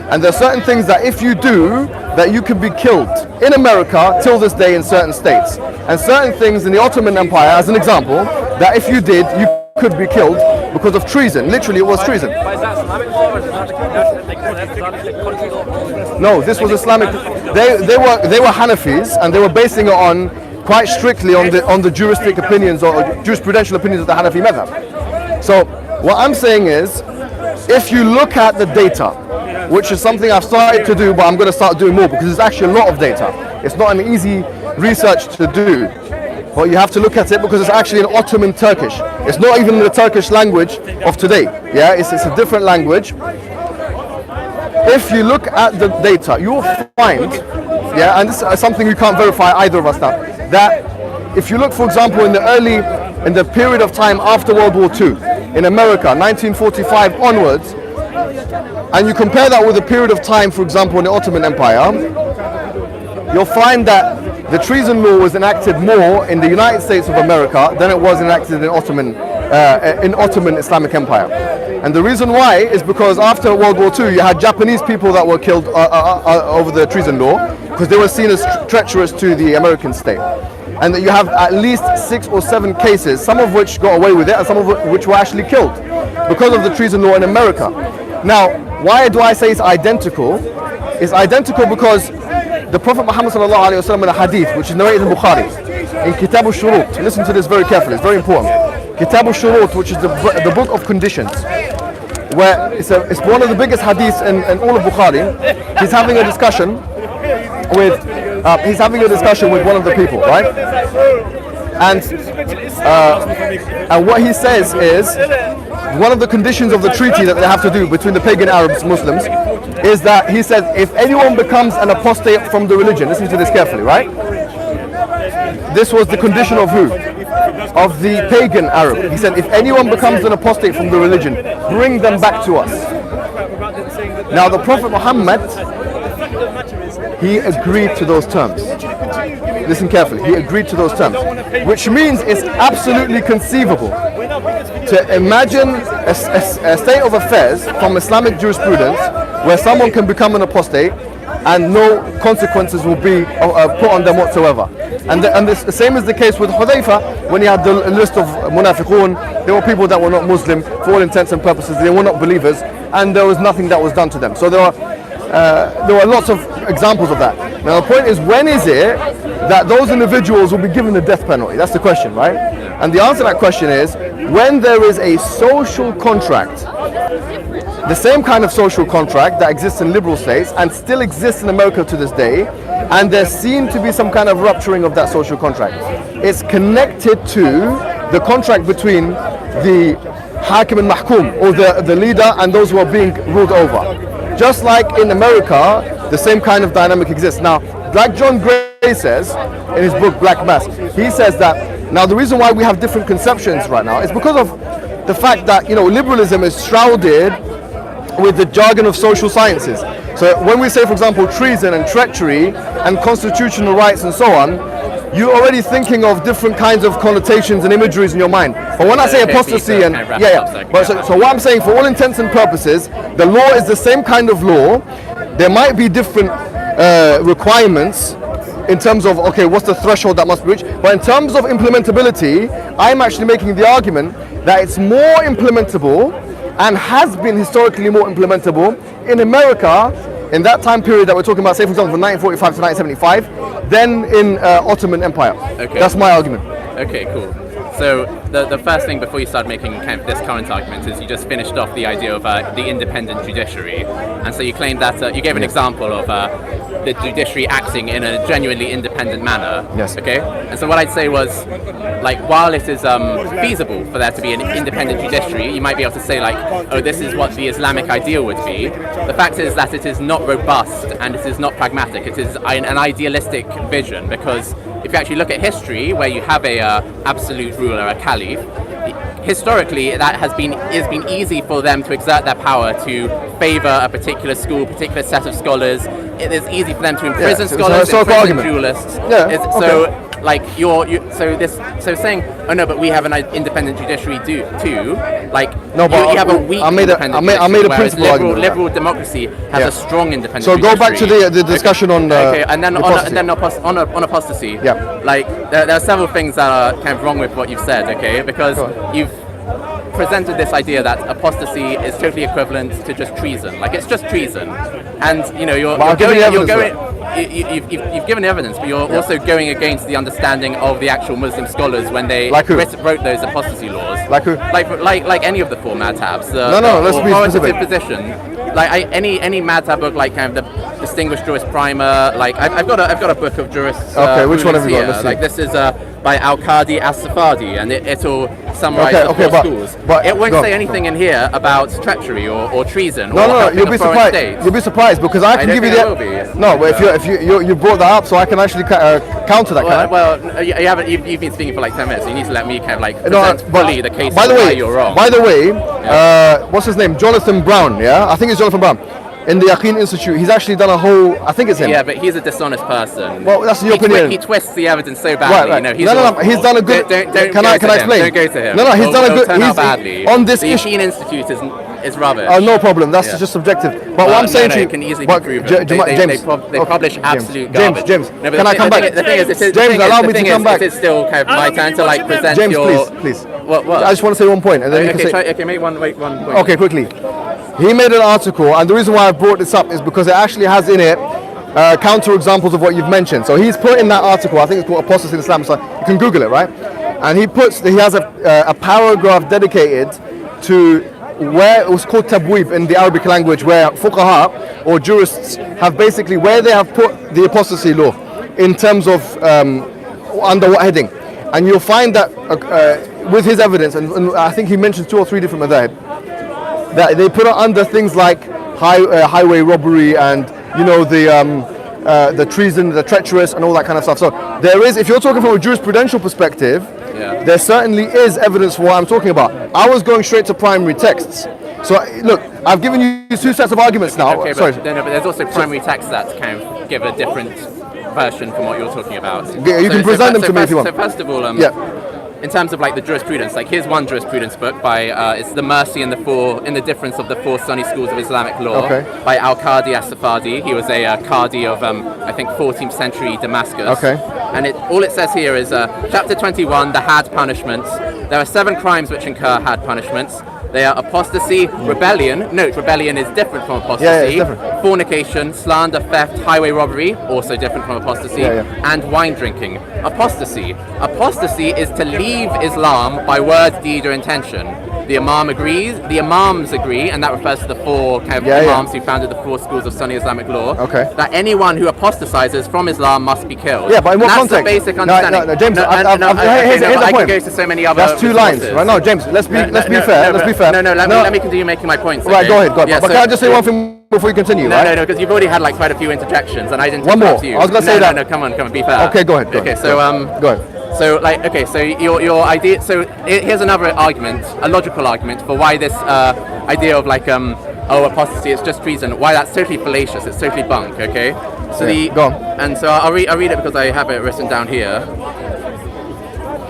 And there are certain things that if you do, that you could be killed in America till this day in certain states. And certain things in the Ottoman Empire, as an example, that if you did, you could be killed because of treason. Literally, it was treason. No, this was Islamic. They were Hanafis, and they were basing it on quite strictly on the juristic opinions or jurisprudential opinions of the Hanafi madhab. So what I'm saying is, if you look at the data, which is something I've started to do, but I'm going to start doing more because it's actually a lot of data. It's not an easy research to do, but you have to look at it because it's actually in Ottoman Turkish. It's not even the Turkish language of today. Yeah, it's a different language. If you look at the data, you will find, yeah, and this is something we can't verify either of us now, that if you look, for example, in the period of time after World War II, in America, 1945 onwards, and you compare that with the period of time, for example, in the Ottoman Empire, you'll find that the treason law was enacted more in the United States of America than it was enacted in Ottoman Islamic Empire. And the reason why is because after World War II, you had Japanese people that were killed over the treason law because they were seen as treacherous to the American state. And that you have at least 6 or 7 cases, some of which got away with it and some of which were actually killed because of the treason law in America. Now, why do I say it's identical? It's identical because the Prophet Muhammad sallallahu alaihi wasallam in a hadith, which is narrated in Bukhari, in Kitab al-Shurut, listen to this very carefully, it's very important. Kitab al-Shurut, which is the book of conditions, where it's one of the biggest hadiths in all of Bukhari. He's having a discussion with one of the people, right? And what he says is, one of the conditions of the treaty that they have to do between the pagan Arabs, Muslims, is that he says, if anyone becomes an apostate from the religion, listen to this carefully, right? This was the condition of who? Of the pagan Arab. He said, if anyone becomes an apostate from the religion, bring them back to us. Now the Prophet Muhammad, he agreed to those terms. Listen carefully, he agreed to those terms, which means it's absolutely conceivable to imagine a state of affairs from Islamic jurisprudence where someone can become an apostate and no consequences will be put on them whatsoever. And the same is the case with Hudayfa when he had the list of munafiqun. They were people that were not Muslim for all intents and purposes. They were not believers, and there was nothing that was done to them. So there were lots of examples of that. Now the point is, when is it that those individuals will be given the death penalty? That's the question, right? And the answer to that question is when there is a social contract, the same kind of social contract that exists in liberal states and still exists in America to this day, and there seems to be some kind of rupturing of that social contract. It's connected to the contract between the Hakim and Mahkum, or the leader, and those who are being ruled over. Just like in America, the same kind of dynamic exists. Now, Black John Gray says, in his book Black Mass, he says that, now the reason why we have different conceptions right now is because of the fact that, liberalism is shrouded with the jargon of social sciences. So when we say, for example, treason and treachery and constitutional rights and so on, you're already thinking of different kinds of connotations and imageries in your mind. But when I say apostasy and but so what I'm saying, for all intents and purposes, the law is the same kind of law. There might be different requirements in terms of, okay, what's the threshold that must be reached? But in terms of implementability, I'm actually making the argument that it's more implementable and has been historically more implementable in America in that time period that we're talking about, say for example from 1945 to 1975, than in Ottoman Empire. Okay. That's my argument. Okay, cool. So the first thing before you start making kind of this current argument is you just finished off the idea of the independent judiciary, and so you claimed that you gave an example of the judiciary acting in a genuinely independent manner. Yes. Okay. And so what I'd say was, like, while it is feasible for there to be an independent judiciary, you might be able to say, like, oh, this is what the Islamic ideal would be. The fact is that it is not robust and it is not pragmatic. It is an idealistic vision, because if you actually look at history, where you have a absolute ruler, a caliph, historically that has been easy for them to exert their power to favor a particular school, particular set of scholars. It is easy for them to imprison scholars, imprison duelists. So like so saying, oh no, but we have an independent judiciary too. Like you have a weak independent judiciary, I made a principle argument. Liberal democracy has a strong independent so judiciary. So go back to the discussion on on apostasy. Yeah. Like there are several things that are kind of wrong with what you've said. Okay, because you've presented this idea that apostasy is totally equivalent to just treason. Like it's just treason, and you've given evidence, but you're also going against the understanding of the actual Muslim scholars when they wrote those apostasy laws. Like who? Like any of the four madhabs. Let's be specific. Position. Like any madhab book, like kind of the Distinguished Jurist Primer. Like I've got a book of jurists. Okay, which one have you got? Let's see. Like this is by Al-Qadi As-Safadi, and it'll summarize the four schools. But it won't say anything in here about treachery or treason. No, you'll be surprised. You'll be surprised because I can give you the. No, but if you brought that up, so I can actually counter that. Well, you've been speaking for like 10 minutes. So you need to let me kind of like present fully the case. By the way, you're wrong. By the way, what's his name? Jonathan Brown. Yeah, I think it's Jonathan Brown. In the Yaqeen Institute, he's actually done a whole. I think it's him. Yeah, but he's a dishonest person. Well, that's your opinion. He twists the evidence so badly. Right. He's he's done a good. Can I explain? Don't go to him. No, he's done a good. Turn out badly. On this the Yaqeen Institute is rubbish. No problem. That's just subjective. But what I'm saying to you, can easily be proven. They publish absolute garbage. James, no, can I come back? The thing is, James, allow me to come back. It is still kind of my turn to like present James, your. Please. What? I just want to say one point, and then you can say. Okay, make one point. Okay, quickly. He made an article, and the reason why I brought this up is because it actually has in it counter examples of what you've mentioned. So he's put in that article, I think it's called Apostasy in Islam, so you can Google it, right? And he has a paragraph dedicated to where it was called tabweeb in the Arabic language, where fuqaha or jurists have basically where they have put the apostasy law in terms of under what heading. and you'll find that with his evidence, and I think he mentions 2 or 3 different madhab, that they put it under things like highway robbery and the treason, the treacherous, and all that kind of stuff. So there is, if you're talking from a jurisprudential perspective, there certainly is evidence for what I'm talking about. I was going straight to primary texts. So look, I've given you 2 sets of arguments now. Okay, Sorry. but there's also primary texts that kind of give a different version from what you're talking about. You can present them to me if you want. So first of all, in terms of like the jurisprudence, like here's one jurisprudence book by it's The Mercy in the Difference of the 4 Sunni Schools of Islamic Law by Al-Qadi as-Safadi. He was a Qadi of I think 14th century Damascus. And all it says here is chapter 21, the had punishments. There are 7 crimes which incur had punishments. They are apostasy, rebellion. Note, rebellion is different from apostasy. Fornication, slander, theft, highway robbery, also different from apostasy, and wine drinking. Apostasy. Apostasy is to leave Islam by word, deed, or intention. The Imams agree, and that refers to the 4 kind of Imams who founded the 4 schools of Sunni Islamic law, that anyone who apostatizes from Islam must be killed. Yeah, but in what context? That's the basic understanding. No, James, here's the point. I can go to so many other That's 2 lines, right? No, James, let's be fair. Let me continue making my points. Right, go ahead. But can I just say one thing before you continue? No, because you've already had like quite a few interjections, and I didn't. One more. You. I was going to say that. No, come on, be fair. Okay, go ahead. Okay, so go ahead. So so your idea. So here's another argument, a logical argument for why this idea of like apostasy, it's just treason. Why that's totally fallacious. It's totally bunk. Okay. So go on. And so I'll read it because I have it written down here.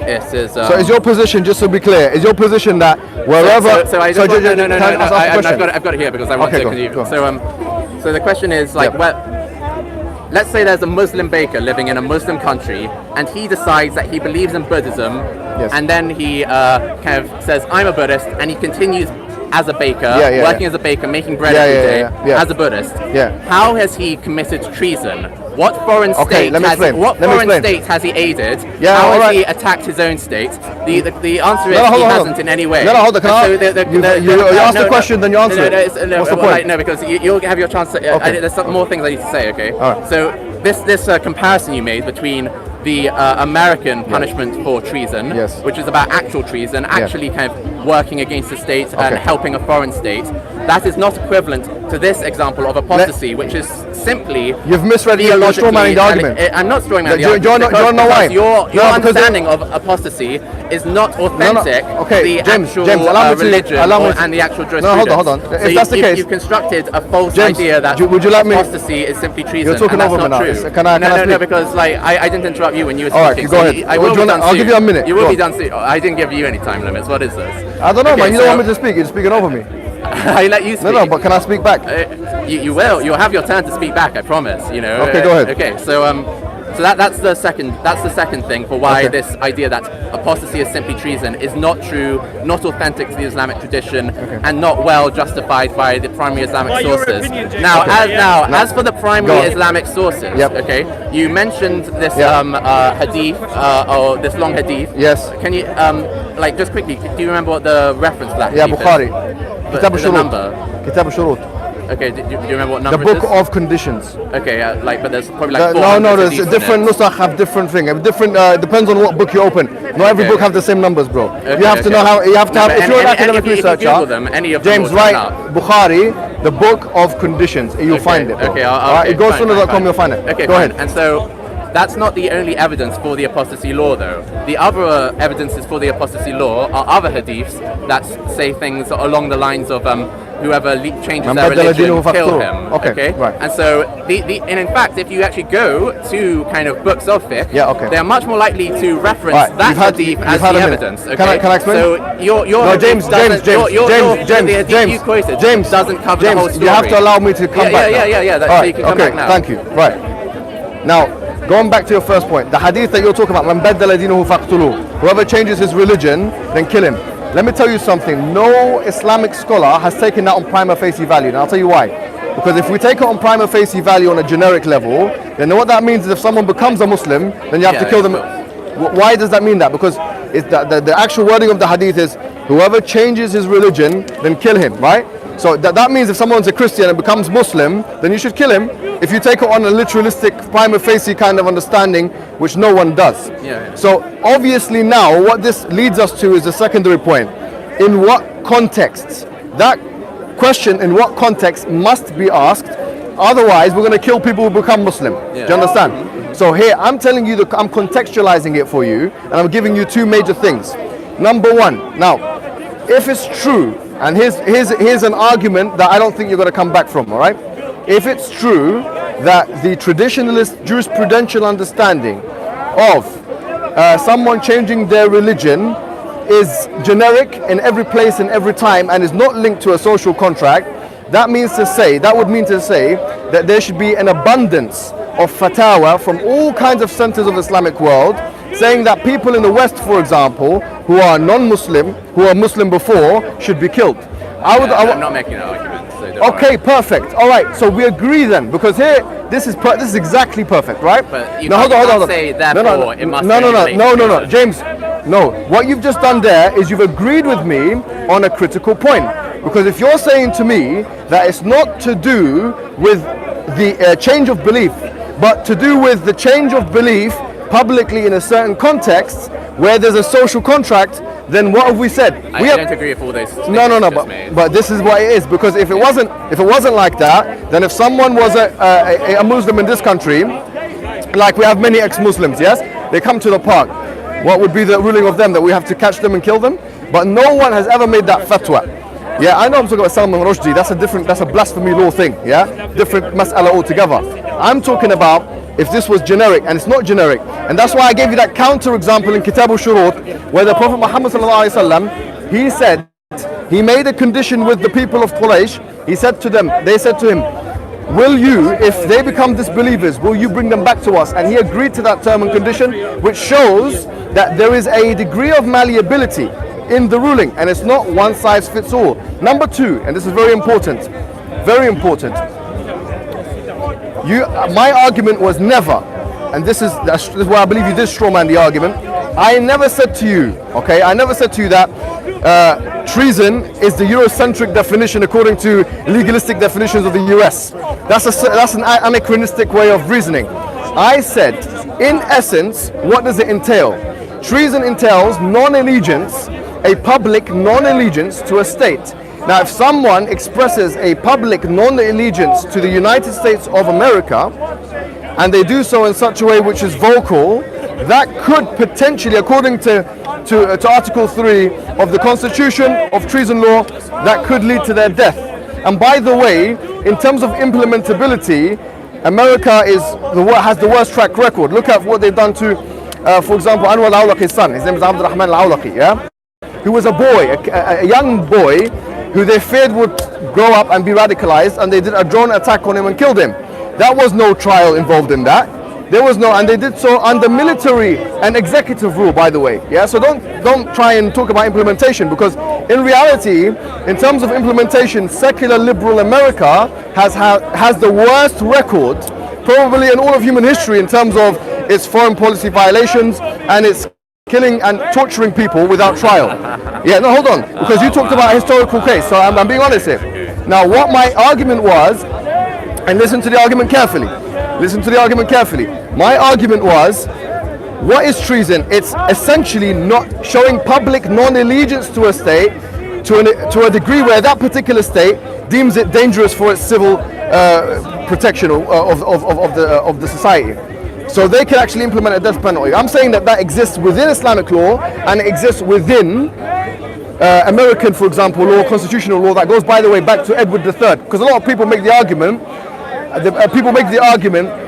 It says, so is your position, just to be clear, is your position that wherever... I've got it here because I want to continue. So the question is like, let's say there's a Muslim baker living in a Muslim country and he decides that he believes in Buddhism and then he kind of says, I'm a Buddhist, and he continues as a baker, working as a baker, making bread every day as a Buddhist. How has he committed treason? What foreign state has he aided? How has he attacked his own state? The answer is he hasn't in any way. You asked the question, then you answer it. What's the point? No, because you'll have your chance to... there's some more things I need to say, okay? So this comparison you made between the American punishment for treason, which is about actual treason, actually kind of working against the state and helping a foreign state, that is not equivalent to this example of apostasy, which is simply... You've misread your strawmanning the argument. I'm not strawmanning the argument. Do you know why? Your understanding of apostasy is not authentic to the actual religion and the actual jurisprudence. No, hold on. If that's the case... You've constructed a false idea that apostasy is simply treason. You're talking over me now. Can I speak? No, because I didn't interrupt you when you were speaking. All right, go ahead. I'll give you a minute. You will be done soon. I didn't give you any time limits. What is this? I don't know, man. You don't want me to speak. You're speaking over me. I let you speak. No, but can I speak back? You will. You'll have your turn to speak back. I promise. You know. Okay, go ahead. Okay, so that's the second thing for why this idea that apostasy is simply treason is not true, not authentic to the Islamic tradition, and not well justified by the primary Islamic sources. As for the primary Islamic sources, okay, you mentioned this hadith or this long hadith. Yes. Can you just quickly? Do you remember what the reference to that? Yeah, Bukhari. Kitab al-Shurut. Kitab al-Shurut. Okay, do you remember what number The Book of Conditions. Okay, but there's probably like there's different nusakh have different thing. Different depends on what book you open. Not every book have the same numbers, bro. You have to know how. You have to have. If you're an academic researcher, James, write Bukhari, the Book of Conditions. You'll find it. Bro. Okay, go sunnah.com. You'll find it. Okay, go ahead. And so that's not the only evidence for the apostasy law, though. The other evidences for the apostasy law are other hadiths that say things along the lines of whoever changes their religion, kill him. Okay, right. And so, and in fact, if you actually go to kind of books of fiqh, they are much more likely to reference that hadith as the evidence. Okay? Can I explain? So your James doesn't cover the whole story. You have to allow me to come back. So you can come back now. Thank you. Right. Now, going back to your first point, the hadith that you're talking about, "Man baddala dinahu faqtuluh," whoever changes his religion, then kill him. Let me tell you something. No Islamic scholar has taken that on prima facie value. And I'll tell you why. Because if we take it on prima facie value on a generic level, then what that means is if someone becomes a Muslim, then you have to kill them. Why does that mean that? Because the actual wording of the hadith is, whoever changes his religion, then kill him, right? So that means if someone's a Christian and becomes Muslim, then you should kill him. If you take it on a literalistic, prima facie kind of understanding, which no one does. Yeah. So obviously now, what this leads us to is the secondary point. In what context? That question, in what context, must be asked. Otherwise, we're going to kill people who become Muslim. Yeah. Do you understand? So here, I'm telling you, I'm contextualizing it for you, and I'm giving you two major things. Number one, now, if it's true, and here's an argument that I don't think you're going to come back from, all right? If it's true that the traditionalist jurisprudential understanding of someone changing their religion is generic in every place and every time and is not linked to a social contract, that would mean to say that there should be an abundance of fatwa from all kinds of centers of the Islamic world saying that people in the West, for example, who are non-Muslim, who are Muslim before, should be killed. I'm not making an argument. So don't okay, worry. perfect. All right, so we agree then, because here this is exactly perfect, right? But you hold on. say therefore it must No, James. No, what you've just done there is you've agreed with me on a critical point. Because if you're saying to me that it's not to do with the change of belief, but to do with the change of belief publicly in a certain context where there's a social contract, then what have we said? I don't agree with all those statements. No, but this is what it is, because if it wasn't like that, then if someone was a Muslim in this country, like we have many ex-Muslims, yes, they come to the park, what would be the ruling of them? That we have to catch them and kill them? But no one has ever made that fatwa. Yeah, I know I'm talking about Salman Rushdie, that's a blasphemy law thing, yeah? Different mas'ala altogether. I'm talking about if this was generic, and it's not generic. And that's why I gave you that counter example in Kitab al-Shurut, where the Prophet Muhammad sallallahu alaihi wasallam, he said, he made a condition with the people of Quraysh. They said to him, will you, if they become disbelievers, will you bring them back to us? And he agreed to that term and condition, which shows that there is a degree of malleability in the ruling, and it's not one size fits all. Number two, and this is very important, my argument was never, and this is why I believe you did strawman the argument. I never said to you that treason is the Eurocentric definition according to legalistic definitions of the US. That's an anachronistic way of reasoning. I said, in essence, what does it entail? Treason entails non-allegiance, a public non-allegiance to a state. Now, if someone expresses a public non-allegiance to the United States of America, and they do so in such a way which is vocal, that could potentially, according to Article 3 of the Constitution of Treason Law, that could lead to their death. And by the way, in terms of implementability, America has the worst track record. Look at what they've done to, for example, Anwar al-Awlaqi's son. His name is Abd al-Rahman al-Awlaqi, yeah? Who was a boy, a young boy, who they feared would grow up and be radicalized, and they did a drone attack on him and killed him. There was no trial involved in that. And they did so under military and executive rule, by the way. Yeah, so don't try and talk about implementation, because in reality, in terms of implementation, secular liberal America has the worst record probably in all of human history in terms of its foreign policy violations and its killing and torturing people without trial. Yeah, no, hold on, because you talked about a historical case, so I'm being honest here. Now, what my argument was, and listen to the argument carefully. My argument was, what is treason? It's essentially not showing public non-allegiance to a state to a degree where that particular state deems it dangerous for its civil protection of the society. So they can actually implement a death penalty. I'm saying that exists within Islamic law, and it exists within American, for example, law, constitutional law, that goes, by the way, back to Edward III. Because a lot of people make the argument,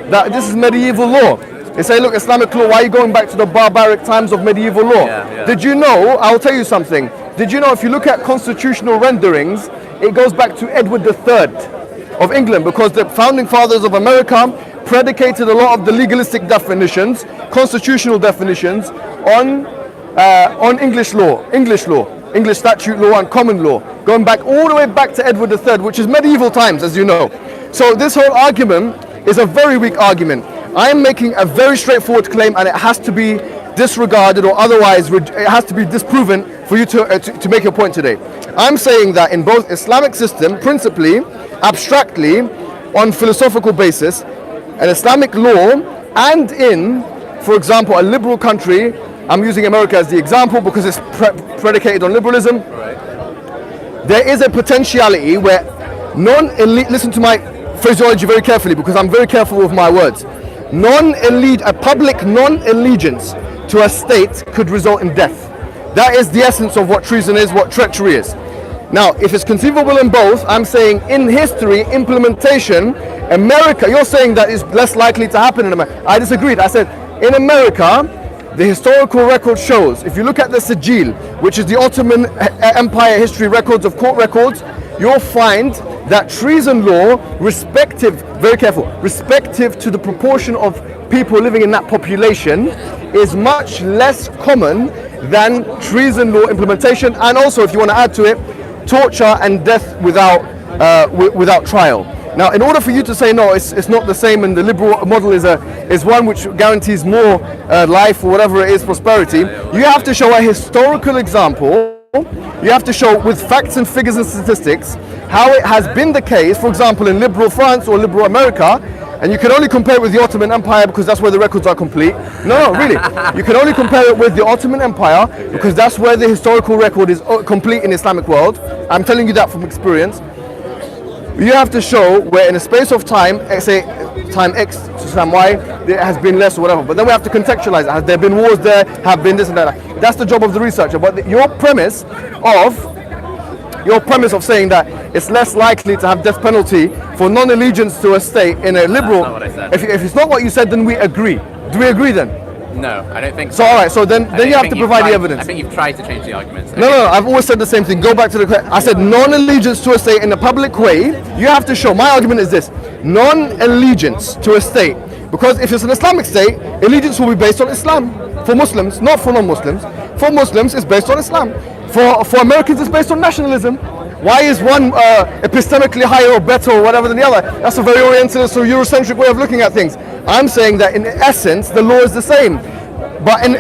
that this is medieval law. They say, look, Islamic law, why are you going back to the barbaric times of medieval law? Yeah. Did you know, I'll tell you something, did you know if you look at constitutional renderings, it goes back to Edward III of England, because the founding fathers of America predicated a lot of the legalistic definitions, constitutional definitions, on English law, English statute law and common law, going back all the way back to Edward III, which is medieval times, as you know. So this whole argument is a very weak argument. I am making a very straightforward claim, and it has to be disregarded, or otherwise it has to be disproven for you to make your point today. I'm saying that in both Islamic system, principally, abstractly, on philosophical basis, an Islamic law, and in, for example, a liberal country, I'm using America as the example because it's predicated on liberalism. Right. There is a potentiality where non-elite, listen to my phraseology very carefully because I'm very careful with my words. A public non-allegiance to a state could result in death. That is the essence of what treason is, what treachery is. Now, if it's conceivable in both, I'm saying in history, implementation, America, you're saying that is less likely to happen in America. I disagreed. I said, in America, the historical record shows, if you look at the Sijil, which is the Ottoman Empire history records of court records, you'll find that treason law, very careful, respective to the proportion of people living in that population, is much less common than treason law implementation, and also, if you want to add to it, torture and death without trial. Now, in order for you to say no, it's not the same, and the liberal model is one which guarantees more life or whatever it is, prosperity, you have to show a historical example. You have to show with facts and figures and statistics how it has been the case, for example, in liberal France or liberal America, and you can only compare it with the Ottoman Empire because that's where the records are complete. No, really. You can only compare it with the Ottoman Empire because that's where the historical record is complete in the Islamic world. I'm telling you that from experience. You have to show where in a space of time, say time X to time Y, there has been less or whatever. But then we have to contextualize it. Has there been wars there? Have been this and that? That's the job of the researcher. But your premise of saying that it's less likely to have death penalty for non-allegiance to a state in a liberal. That's not what I said. If it's not what you said, then we agree. Do we agree then? No, I don't think so. So all right, so then you have to provide the evidence. I think you've tried to change the arguments. No, I've always said the same thing. Go back to I said non-allegiance to a state in a public way. You have to show, my argument is this, non-allegiance to a state. Because if it's an Islamic state, allegiance will be based on Islam. For Muslims, not for non-Muslims. For Muslims, it's based on Islam. For Americans, it's based on nationalism. Why is one epistemically higher or better or whatever than the other? That's a very Orientalist or Eurocentric way of looking at things. I'm saying that in essence, the law is the same. But in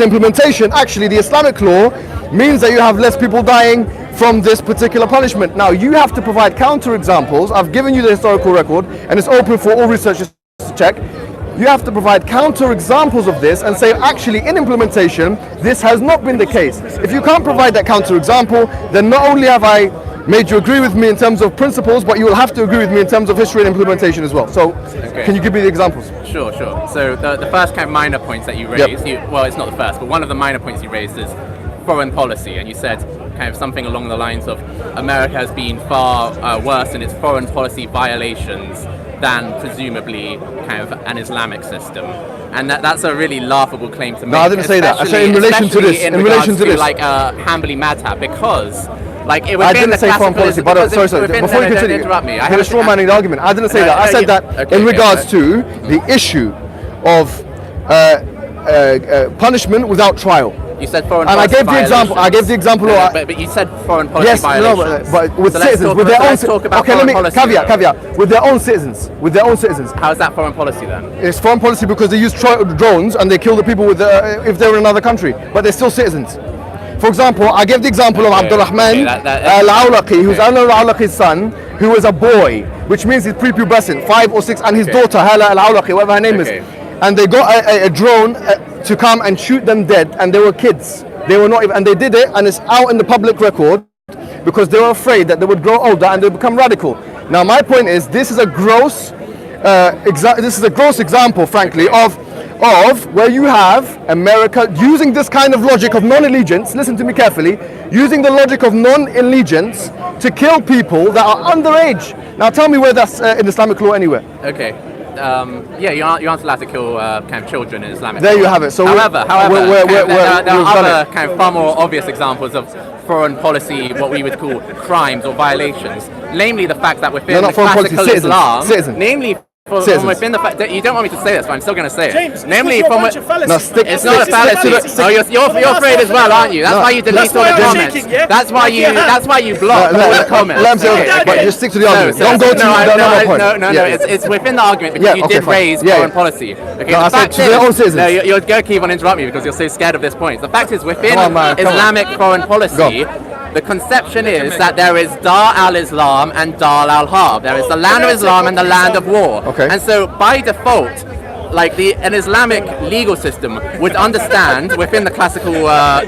implementation, actually, the Islamic law means that you have less people dying from this particular punishment. Now, you have to provide counter-examples. I've given you the historical record, and it's open for all researchers to check. You have to provide counter-examples of this and say, actually, in implementation, this has not been the case. If you can't provide that counter-example, then not only have I made you agree with me in terms of principles, but you will have to agree with me in terms of history and implementation as well. So, Can you give me the examples? Sure. So the first kind of minor points that you raised, well, it's not the first, but one of the minor points you raised is foreign policy, and you said kind of something along the lines of America has been far worse in its foreign policy violations than presumably kind of an Islamic system, and that's a really laughable claim to make. No, I didn't say that. I said in relation to this. In relation to this, like Hanbali madhab, because like it would I didn't say foreign policy, but sorry. Before you continue, interrupt me. You're straw manning the argument. I didn't say that. I said that in regards to the issue of punishment without trial. You said foreign and policy violations. I gave the example. But you said foreign policy violations. Yes, but with citizens, with their own. Okay, let me caveat. With their own citizens. How is that foreign policy then? It's foreign policy because they use drones and they kill the people if they're in another country, but they're still citizens. For example, I gave the example of Abdurrahman al-Awlaqi, who's Anwar al-Awlaqi's son, who was a boy, which means he's prepubescent, 5 or 6, and his daughter Hala al-Awlaqi, whatever her name is, and they got a drone to come and shoot them dead, and they were kids. They were not even, and they did it, and it's out in the public record because they were afraid that they would grow older and they would become radical. Now, my point is, this is a gross example, frankly, of where you have America using this kind of logic of non-allegiance. Listen to me carefully. Using the logic of non-allegiance to kill people that are underage. Now, tell me where that's in Islamic law anywhere. Okay. You're not allowed to kill kind of children in Islamic law. There you law. have it. So however, there are other kind of far more obvious examples of foreign policy, what we would call crimes or violations. Namely, the fact that within the classical Islam, namely from within the fact that you don't want me to say this, but I'm still going to say it. James, namely, from from it's not a fallacy. Oh, you're afraid as well, aren't you? That's why you delete all the comments. That's why you block all the comments. But just stick to the argument. Don't go to the point. No. It's within the argument because you did raise foreign policy. Okay. No, I said to their own citizens. No, you're going to keep on interrupting me because you're so scared of this point. The fact is, within Islamic foreign policy, the conception is that there is Dar al-Islam and Dar al-Harb. There is the land of Islam and the land of war. Okay. And so by default, like an Islamic legal system would understand within the classical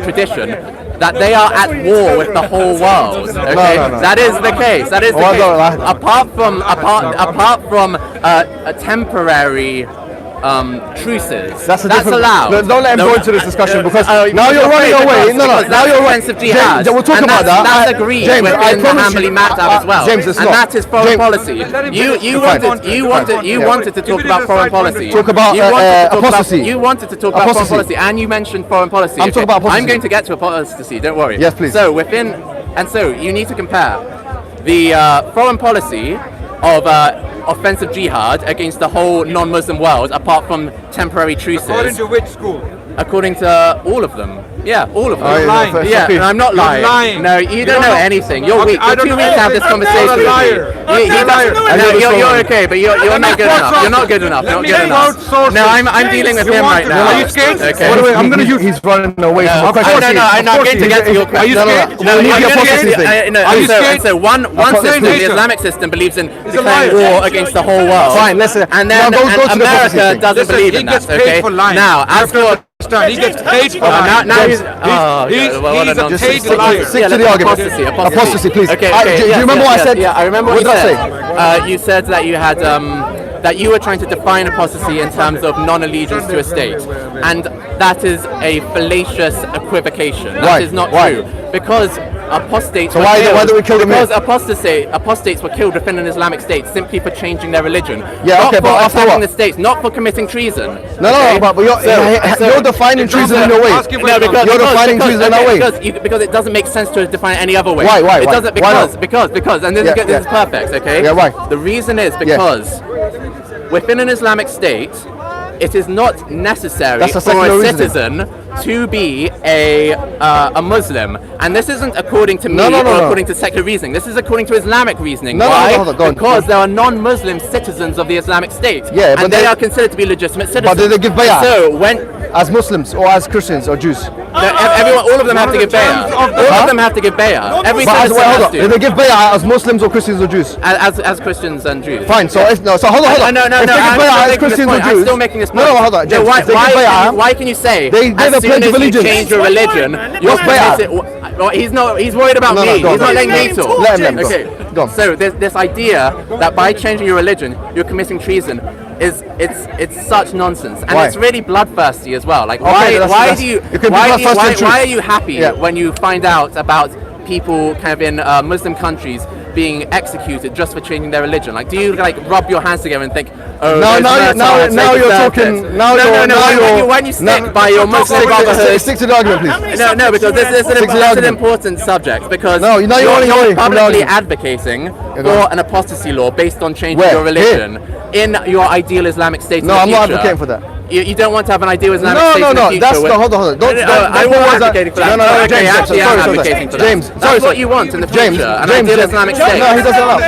tradition that they are at war with the whole world. Okay, No. that is the case. That is the case. Apart from a temporary truces. That's allowed. Don't let him go into this discussion because now you're running away. Now you're offensive jihad. We'll talk about that. That's agreed James, within the Hanbali Madhab as well. James, it's and not. that is foreign policy. You wanted to talk about foreign policy. Talk about apostasy. You wanted to talk about foreign policy, and you mentioned foreign policy. I'm talking about apostasy. I'm going to get to apostasy. Don't worry. Yes, please. So you need to compare the foreign policy of offensive jihad against the whole non-Muslim world, apart from temporary truces. According to which school? According to all of them. Yeah, all of them. You're lying. Yeah, no, I'm not lying. lying. No, you don't know anything. You're weak. You're too weak to have this conversation with me. You're okay, but you're not good enough. You're not good enough. You're not good enough. No, I'm dealing with him right now. Are you scared? Okay. I'm going to use. He's running away from the question. I'm not going to get to your question. Are you scared? No, you get apostasy thing. Are you scared? So one system, the Islamic system, believes in declaring war against the whole world. Fine, listen. And then America doesn't believe in that. Okay. Now, as for He gets paid for lying. now he's He's a paid liar. Stick to the argument. Apostasy, please. Do you remember what I said? Yeah, I remember what did I say? You said that you had that you were trying to define apostasy in terms of non-allegiance to a state, and that is a fallacious equivocation. That is not true, because apostates. So why do we kill them? Because apostates were killed within an Islamic state simply for changing their religion. Yeah, not okay, for but after attacking what? the states, not for committing treason. No, but you're defining treason in your way. No, because you're defining treason in our way. Because it doesn't make sense to define it any other way. Why? It doesn't because and this is perfect. Okay. Yeah, why? The reason is because within an Islamic state, it is not necessary for a citizen to be a Muslim, and this isn't according to me or according to secular reasoning. This is according to Islamic reasoning. Why? Because there are non-Muslim citizens of the Islamic State, and they are considered to be legitimate citizens. But do they give bay'ah? So as Muslims or as Christians or Jews? All of them have to give bay'ah. All of them have to give bay'ah. Every citizen has to. Do they give bay'ah as Muslims or Christians or Jews? As Christians and Jews. Fine. So hold on. No. If they give bay'ah as Christians or Jews, I'm still making this point. No, hold on. No, why can you say as soon as you change your religion, you're bay'ah? He's worried about me. He's not letting me talk. Let him go. Okay. So this idea that by changing your religion you're committing treason it's such nonsense, and it's really bloodthirsty as well. Like why are you happy when you find out about people kind of in Muslim countries being executed just for changing their religion? Like, do you like rub your hands together and think, oh, now you're talking. Now when you stick by your Muslim brotherhood. Stick to the argument, please. No, because this is an important subject, because you're publicly advocating for an apostasy law based on changing your religion in your ideal Islamic state. No, I'm not advocating for that. You don't want to have an ideal Islamic state in the future? That's hold on. I was advocating for that. James, that's what you want in the future, an ideal Islamic state. No, he doesn't allow.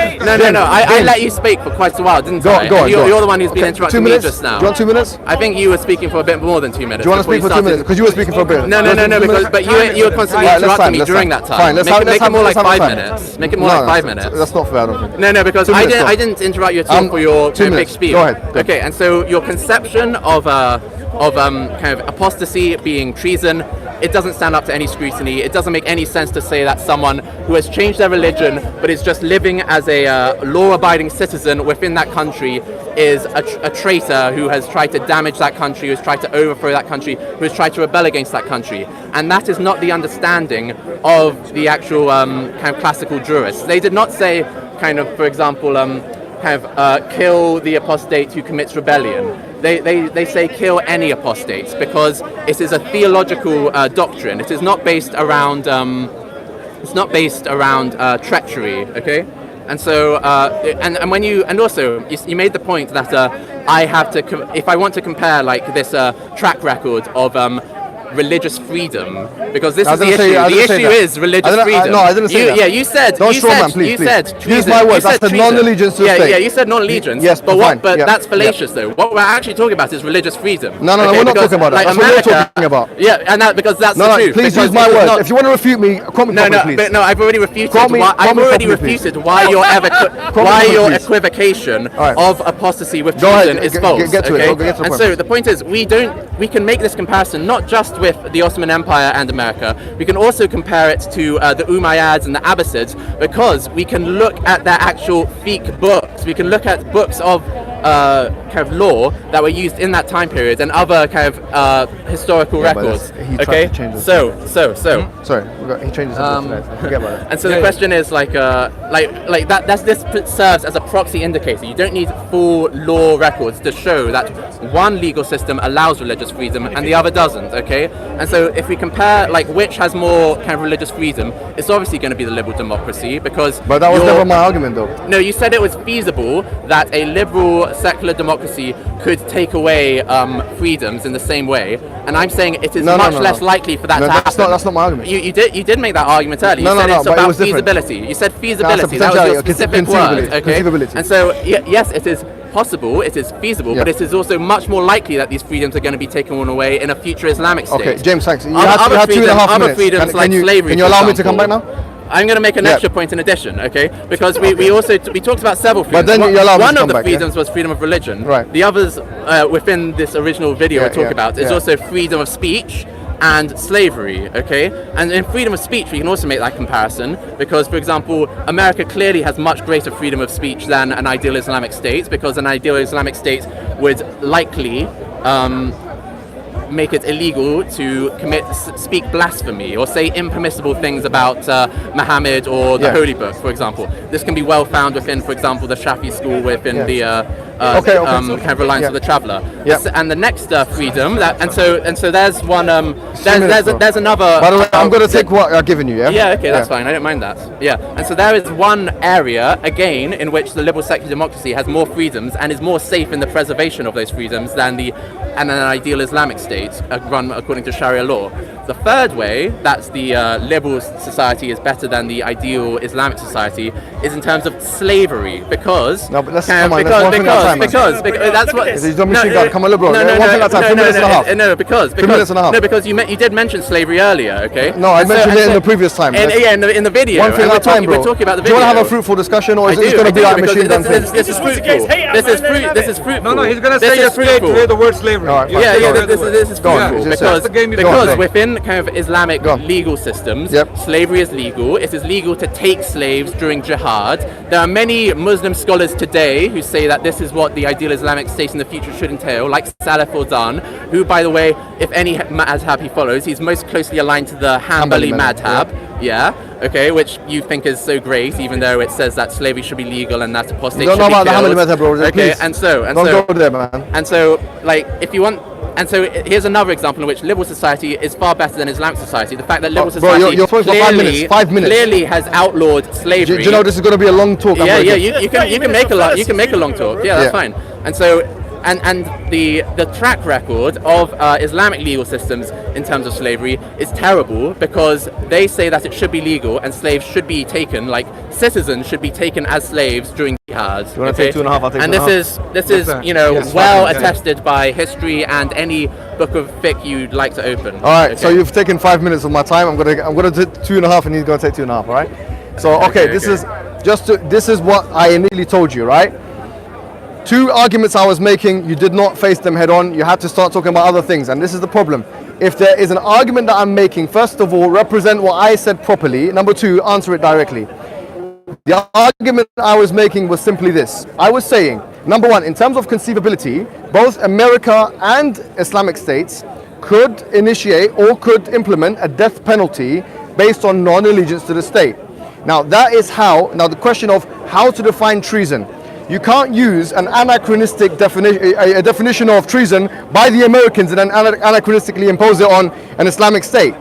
No. I let you speak for quite a while, didn't I? Go on. You're the one who's been interrupting me just now. Do you want 2 minutes? I think you were speaking for a bit more than 2 minutes. Do you want to speak for 2 minutes? Because you were speaking for a bit. No, but you were constantly interrupting me during that time. Make it more like 5 minutes. Make it more like 5 minutes. That's not fair, I don't think. No, because I didn't interrupt you at all for your big speech. Go ahead. Okay, and so your conception of kind of apostasy being treason, it doesn't stand up to any scrutiny. It doesn't make any sense to say that someone who has changed their religion but is just living as a law-abiding citizen within that country is a traitor who has tried to damage that country, who has tried to overthrow that country, who has tried to rebel against that country. And that is not the understanding of the actual kind of classical jurists. They did not say kind of, for example, kill the apostate who commits rebellion. They say kill any apostates, because it is a theological doctrine. It is not based around treachery. Okay. And so, and when you, and also you made the point that I have to, if I want to compare like this track record of religious freedom, because this is the issue. The issue is religious freedom. No, I didn't say that. Yeah, you said. Don't you straw said, man, please, you please. said treason. Use my words. You said That's the non-allegiance to the state. Yeah, you said non-allegiance. Yes, but fine. but Yeah, that's fallacious though. What we're actually talking about is religious freedom. No, we're not talking about that. That's what we're talking about. Yeah, and that because that's the truth. Please use my words. If you want to refute me, quote me properly, please. But no, I've already refuted. I've already refuted why your equivocation of apostasy with treason is false. Okay, and so the point is, we can make this comparison not just with the Ottoman Empire and America. We can also compare it to the Umayyads and the Abbasids, because we can look at their actual fiqh books. We can look at books of kind of law that were used in that time period and other kind of historical records. Okay, so. Sorry, he changed his tonight. Forget about it. And so the question is like that. This serves as a proxy indicator. You don't need full law records to show that one legal system allows religious freedom and the other doesn't. Okay, and so if we compare like which has more kind of religious freedom, it's obviously going to be the liberal democracy, because. But that was never my argument, though. No, you said it was feasible that a liberal secular democracy could take away freedoms in the same way, and I'm saying it is much less likely for that to happen. That's not my argument. You did make that argument earlier. You said it's about feasibility. You said feasibility. That was your specific word. Okay. And so yes, it is possible, it is feasible, but it is also much more likely that these freedoms are going to be taken away in a future Islamic state. Okay, James, thanks. You other had 2.5 minutes. Other freedoms like slavery. Can you allow me to come back now? I'm going to make an extra point in addition, okay? Because we also talked about several freedoms. But then you allow me to come back. One of the freedoms was freedom of religion. Right. The others within this original video we talk about is also freedom of speech and slavery, okay? And in freedom of speech, we can also make that comparison, because, for example, America clearly has much greater freedom of speech than an ideal Islamic state, because an ideal Islamic state would likely make it illegal to speak blasphemy or say impermissible things about Muhammad or the Holy Book, for example. This can be well found within, for example, the Shafi school within the kind of reliance of the traveller. And the next freedom, and so there's one. There's another. By the way, I'm going to take what I've given you. Yeah. Okay, that's fine. I don't mind that. Yeah. And so there is one area again in which the liberal secular democracy has more freedoms and is more safe in the preservation of those freedoms than an ideal Islamic state run according to Sharia law. The third way that the liberal society is better than the ideal Islamic society is in terms of slavery, because no, but let's come on, because that's what. Come on, liberal. One thing at a time. 2 minutes and a half. No, because 2 minutes and a half. No, because you did mention slavery earlier. Okay. No, I mentioned it in the previous time. In the video. One thing at a time, bro. We're talking about the video. Do you want to have a fruitful discussion, or is it going to be like machine gun thing? This is fruitful. This is fruitful. No, he's going to say you're straight to hear the word slavery. This is fruitful because within kind of Islamic legal systems, slavery is legal. It is legal to take slaves during jihad. There are many Muslim scholars today who say that this is what the ideal Islamic state in the future should entail, like Salaf Fawzan, who, by the way, if any madhab he follows, he's most closely aligned to the Hanbali madhab. Okay, which you think is so great, even though it says that slavery should be legal and that apostate should be killed. Don't know about the Hanbali madhab, bro. Okay, please. Don't go there, man. And so, like, if you want. And so here's another example in which liberal society is far better than Islamic society. The fact that liberal society you're for 5 minutes. 5 minutes. Clearly has outlawed slavery. Do you know this is going to be a long talk? You can make a long talk. Yeah, that's fine. And so and the track record of Islamic legal systems in terms of slavery is terrible, because they say that it should be legal and slaves should be taken, like citizens should be taken as slaves during jihad. Do you want to take 2.5? I'll take 2.5. And this is well attested by history and any book of fiqh you'd like to open. All right, so you've taken 5 minutes of my time. I'm gonna take 2.5, and he's gonna take 2.5. All right. So this is what I initially told you, right? 2 arguments I was making, you did not face them head on. You had to start talking about other things, and this is the problem. If there is an argument that I'm making, first of all, represent what I said properly. Number 2, answer it directly. The argument I was making was simply this. I was saying, number 1, in terms of conceivability, both America and Islamic states could initiate or could implement a death penalty based on non-allegiance to the state. Now, that is how. Now, the question of how to define treason. You can't use an anachronistic definition of treason by the Americans and then anachronistically impose it on an Islamic state.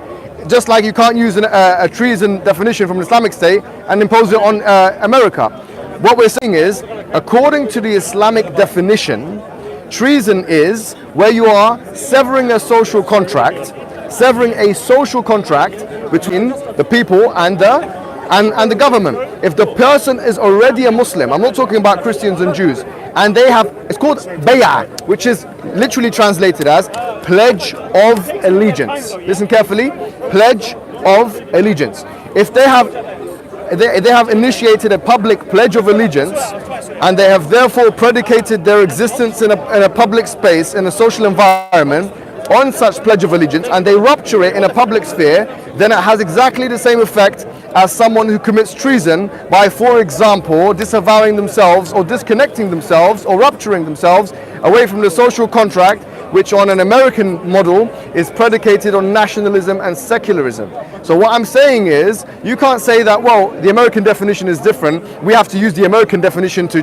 Just like you can't use a treason definition from an Islamic state and impose it on America. what we're saying is, according to the Islamic definition, treason is where you are severing a social contract, between the people and the government. If the person is already a Muslim, I'm not talking about Christians and Jews, and they have, it's called bay'ah, which is literally translated as pledge of allegiance. Listen carefully, pledge of allegiance. If they have initiated a public pledge of allegiance, and they have therefore predicated their existence in a public space, in a social environment, on such pledge of allegiance, and they rupture it in a public sphere, then it has exactly the same effect as someone who commits treason by, for example, disavowing themselves or disconnecting themselves or rupturing themselves away from the social contract, which on an American model is predicated on nationalism and secularism. So what I'm saying is, you can't say that, well, the American definition is different, we have to use the American definition to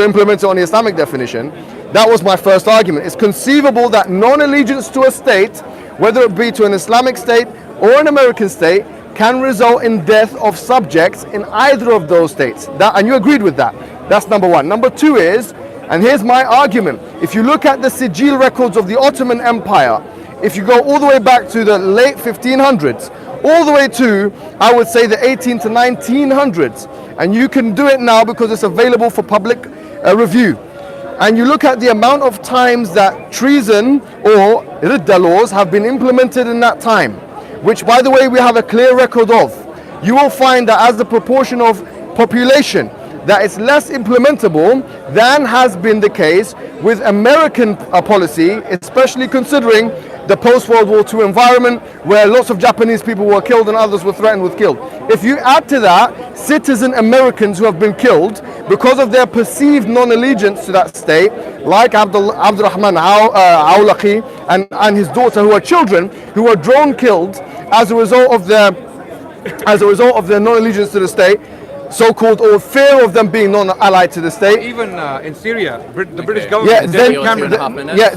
implement it on the Islamic definition. That was my first argument. It's conceivable that non-allegiance to a state, whether it be to an Islamic state or an American state, can result in death of subjects in either of those states. And you agreed with that. That's number one. Number two is, and here's my argument, if you look at the sigil records of the Ottoman Empire, if you go all the way back to the late 1500s, all the way to, I would say, the 18 to 1900s, and you can do it now because it's available for public review. And you look at the amount of times that treason or ridda laws have been implemented in that time, which, by the way, we have a clear record of, you will find that as the proportion of population, that it's less implementable than has been the case with American policy, especially considering the post-World War II environment where lots of Japanese people were killed and others were threatened with kill. If you add to that citizen Americans who have been killed because of their perceived non-allegiance to that state, like Abdurrahman Awlaki and his daughter, who are children who were drone killed as a result of their non-allegiance to the state, so-called, or fear of them being non-allied to the state. Even in Syria, the British government.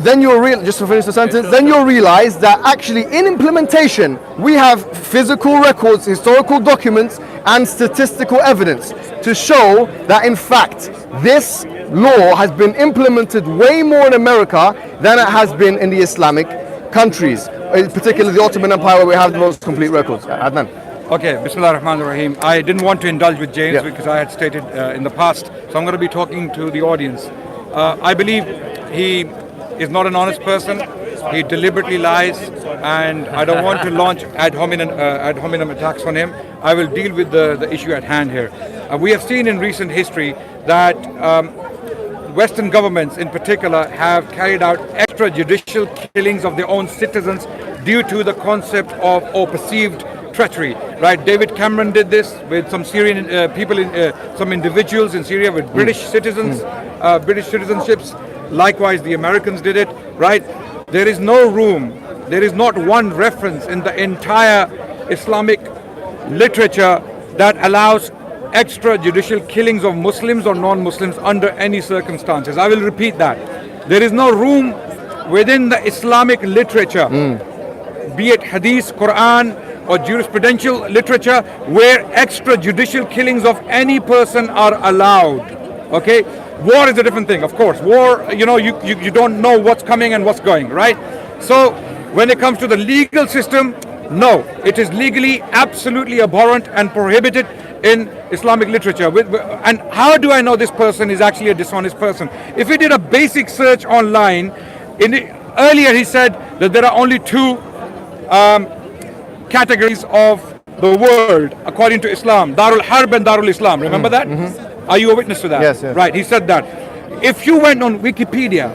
Then you'll realize, just to finish the sentence, then you'll realize that actually in implementation we have physical records, historical documents, and statistical evidence to show that in fact this law has been implemented way more in America than it has been in the Islamic countries, particularly the Ottoman Empire, where we have the most complete records. Adnan. Okay, Bismillah ar-Rahman ar-Rahim. I didn't want to indulge with James because I had stated in the past, so I'm going to be talking to the audience. I believe he is not an honest person. He deliberately lies, and I don't want to launch ad hominem attacks on him. I will deal with the issue at hand here. We have seen in recent history that Western governments in particular have carried out extrajudicial killings of their own citizens due to the concept of or perceived treachery, right? David Cameron did this with some Syrian people, some individuals in Syria with British citizens, British citizenships. Likewise, the Americans did it, right? There is no room, there is not one reference in the entire Islamic literature that allows extrajudicial killings of Muslims or non-Muslims under any circumstances. I will repeat that. There is no room within the Islamic literature, be it Hadith, Quran, or jurisprudential literature, where extrajudicial killings of any person are allowed. Okay, war is a different thing, of course. War, you know, you don't know what's coming and what's going, right? So when it comes to the legal system, no, it is legally absolutely abhorrent and prohibited in Islamic literature. And how do I know this person is actually a dishonest person? If we did a basic search online, earlier he said that there are only two categories of the world according to Islam: Darul Harb and Darul Islam. Remember that? Are you a witness to that? Yes. Right, he said that. If you went on Wikipedia,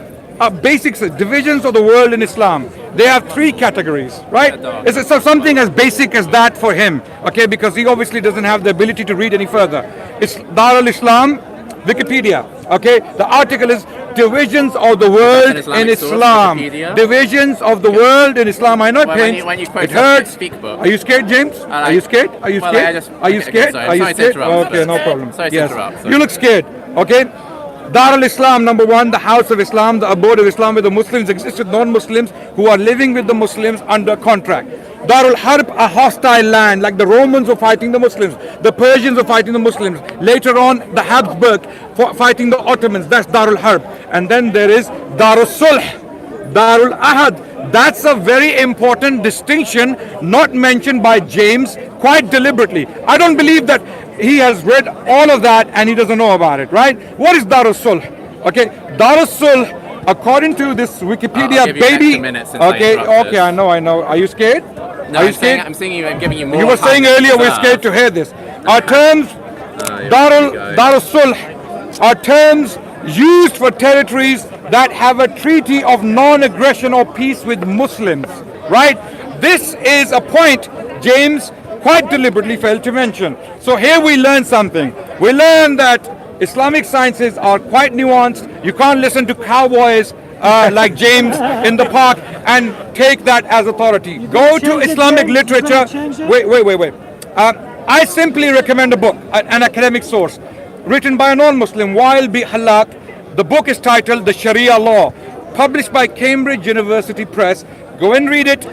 basics, divisions of the world in Islam, they have three categories, right? It's something as basic as that for him, okay, because he obviously doesn't have the ability to read any further. It's Darul Islam, Wikipedia, okay? The article is divisions of the world in Islam. Divisions of the world in Islam. I know it pains. It hurts. Are you scared, James? Are you scared? Are you scared? Are you scared? Are you scared? Okay, no problem. Yes. You look scared, okay? Darul Islam, number one, the house of Islam, the abode of Islam, where the Muslims exist with non-Muslims who are living with the Muslims under contract. Darul Harb, a hostile land, like the Romans were fighting the Muslims, the Persians were fighting the Muslims. Later on, the Habsburg fighting the Ottomans. That's Darul Harb. And then there is Darul Sulh, Darul Ahad. That's a very important distinction, not mentioned by James quite deliberately. I don't believe that he has read all of that and he doesn't know about it, right? What is Darul Sulh? Okay, Darul Sulh, according to this Wikipedia baby. Okay, I know. Are you scared? No, I'm giving you more. You were saying earlier we're scared to hear this. Our terms, Darul Sulh, are terms used for territories that have a treaty of non-aggression or peace with Muslims, right? This is a point James quite deliberately failed to mention. So here we learn something. We learn that Islamic sciences are quite nuanced. You can't listen to cowboys like James in the park and take that as authority. Go to Islamic literature. Wait. I simply recommend a book, an academic source, written by a non-Muslim, Wael B. Halak. The book is titled The Sharia Law, published by Cambridge University Press. Go and read it.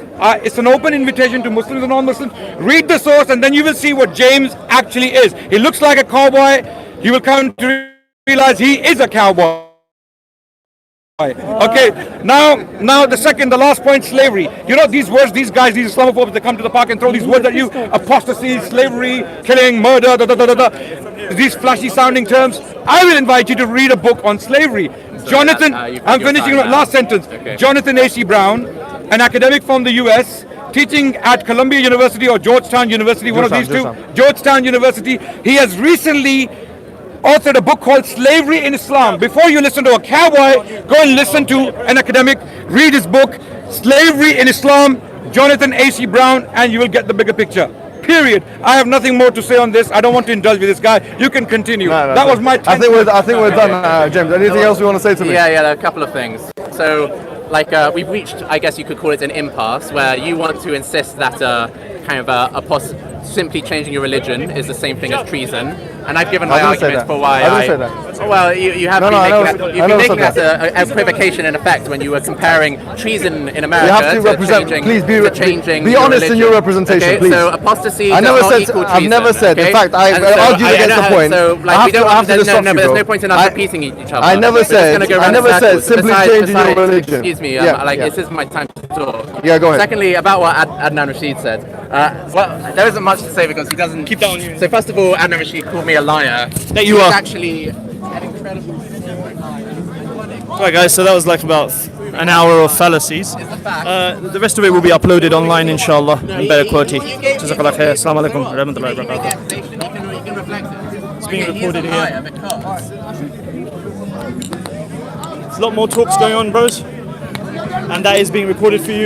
It's an open invitation to Muslims and non-Muslims. Read the source and then you will see what James actually is. He looks like a cowboy. You will come to realize he is a cowboy. Okay, now the last point, slavery. You know these words, these guys, these Islamophobes, they come to the park and throw these words at you: apostasy, slavery, killing, murder, these flashy sounding terms. I will invite you to read a book on slavery. Jonathan, I'm finishing last sentence. Okay. Jonathan A.C. Brown, an academic from the US, teaching at Columbia University or Georgetown University, one of these two, Georgetown University. He has recently authored a book called Slavery in Islam. Before you listen to a cowboy, go and listen to an academic, read his book, Slavery in Islam, Jonathan A.C. Brown, and you will get the bigger picture. Period. I have nothing more to say on this. I don't want to indulge with this guy. You can continue. That was my 10 I think we're done, James. Anything else you want to say to me? Yeah, a couple of things. So, we've reached, I guess you could call it an impasse, where you want to insist that simply changing your religion is the same thing as treason. And I've given my arguments for why I didn't say that. Well, you have been making that a equivocation in effect when you were comparing treason in America you have to represent, please be honest in your representation, okay, please. So apostasy I've never said, okay? in fact, I argued against the point. So, there's no point in us repeating each other. I never said simply changing your religion. Excuse me, this is my time to talk. Yeah, go ahead. Secondly, about what Adnan Rashid said. Well, there isn't much to say because he doesn't... Keep that on you. So first of all, Adnan Rashid called me a liar. That you are. Actually an incredible... Right guys, so that was like about an hour of fallacies. The rest of it will be uploaded online inshallah in better quality. Jazak Allah Khair. Assalamu alaikum wa rahmatullahi wa barakatuh. It's being recorded here. There's a lot more talks going on, bros. And that is being recorded for you.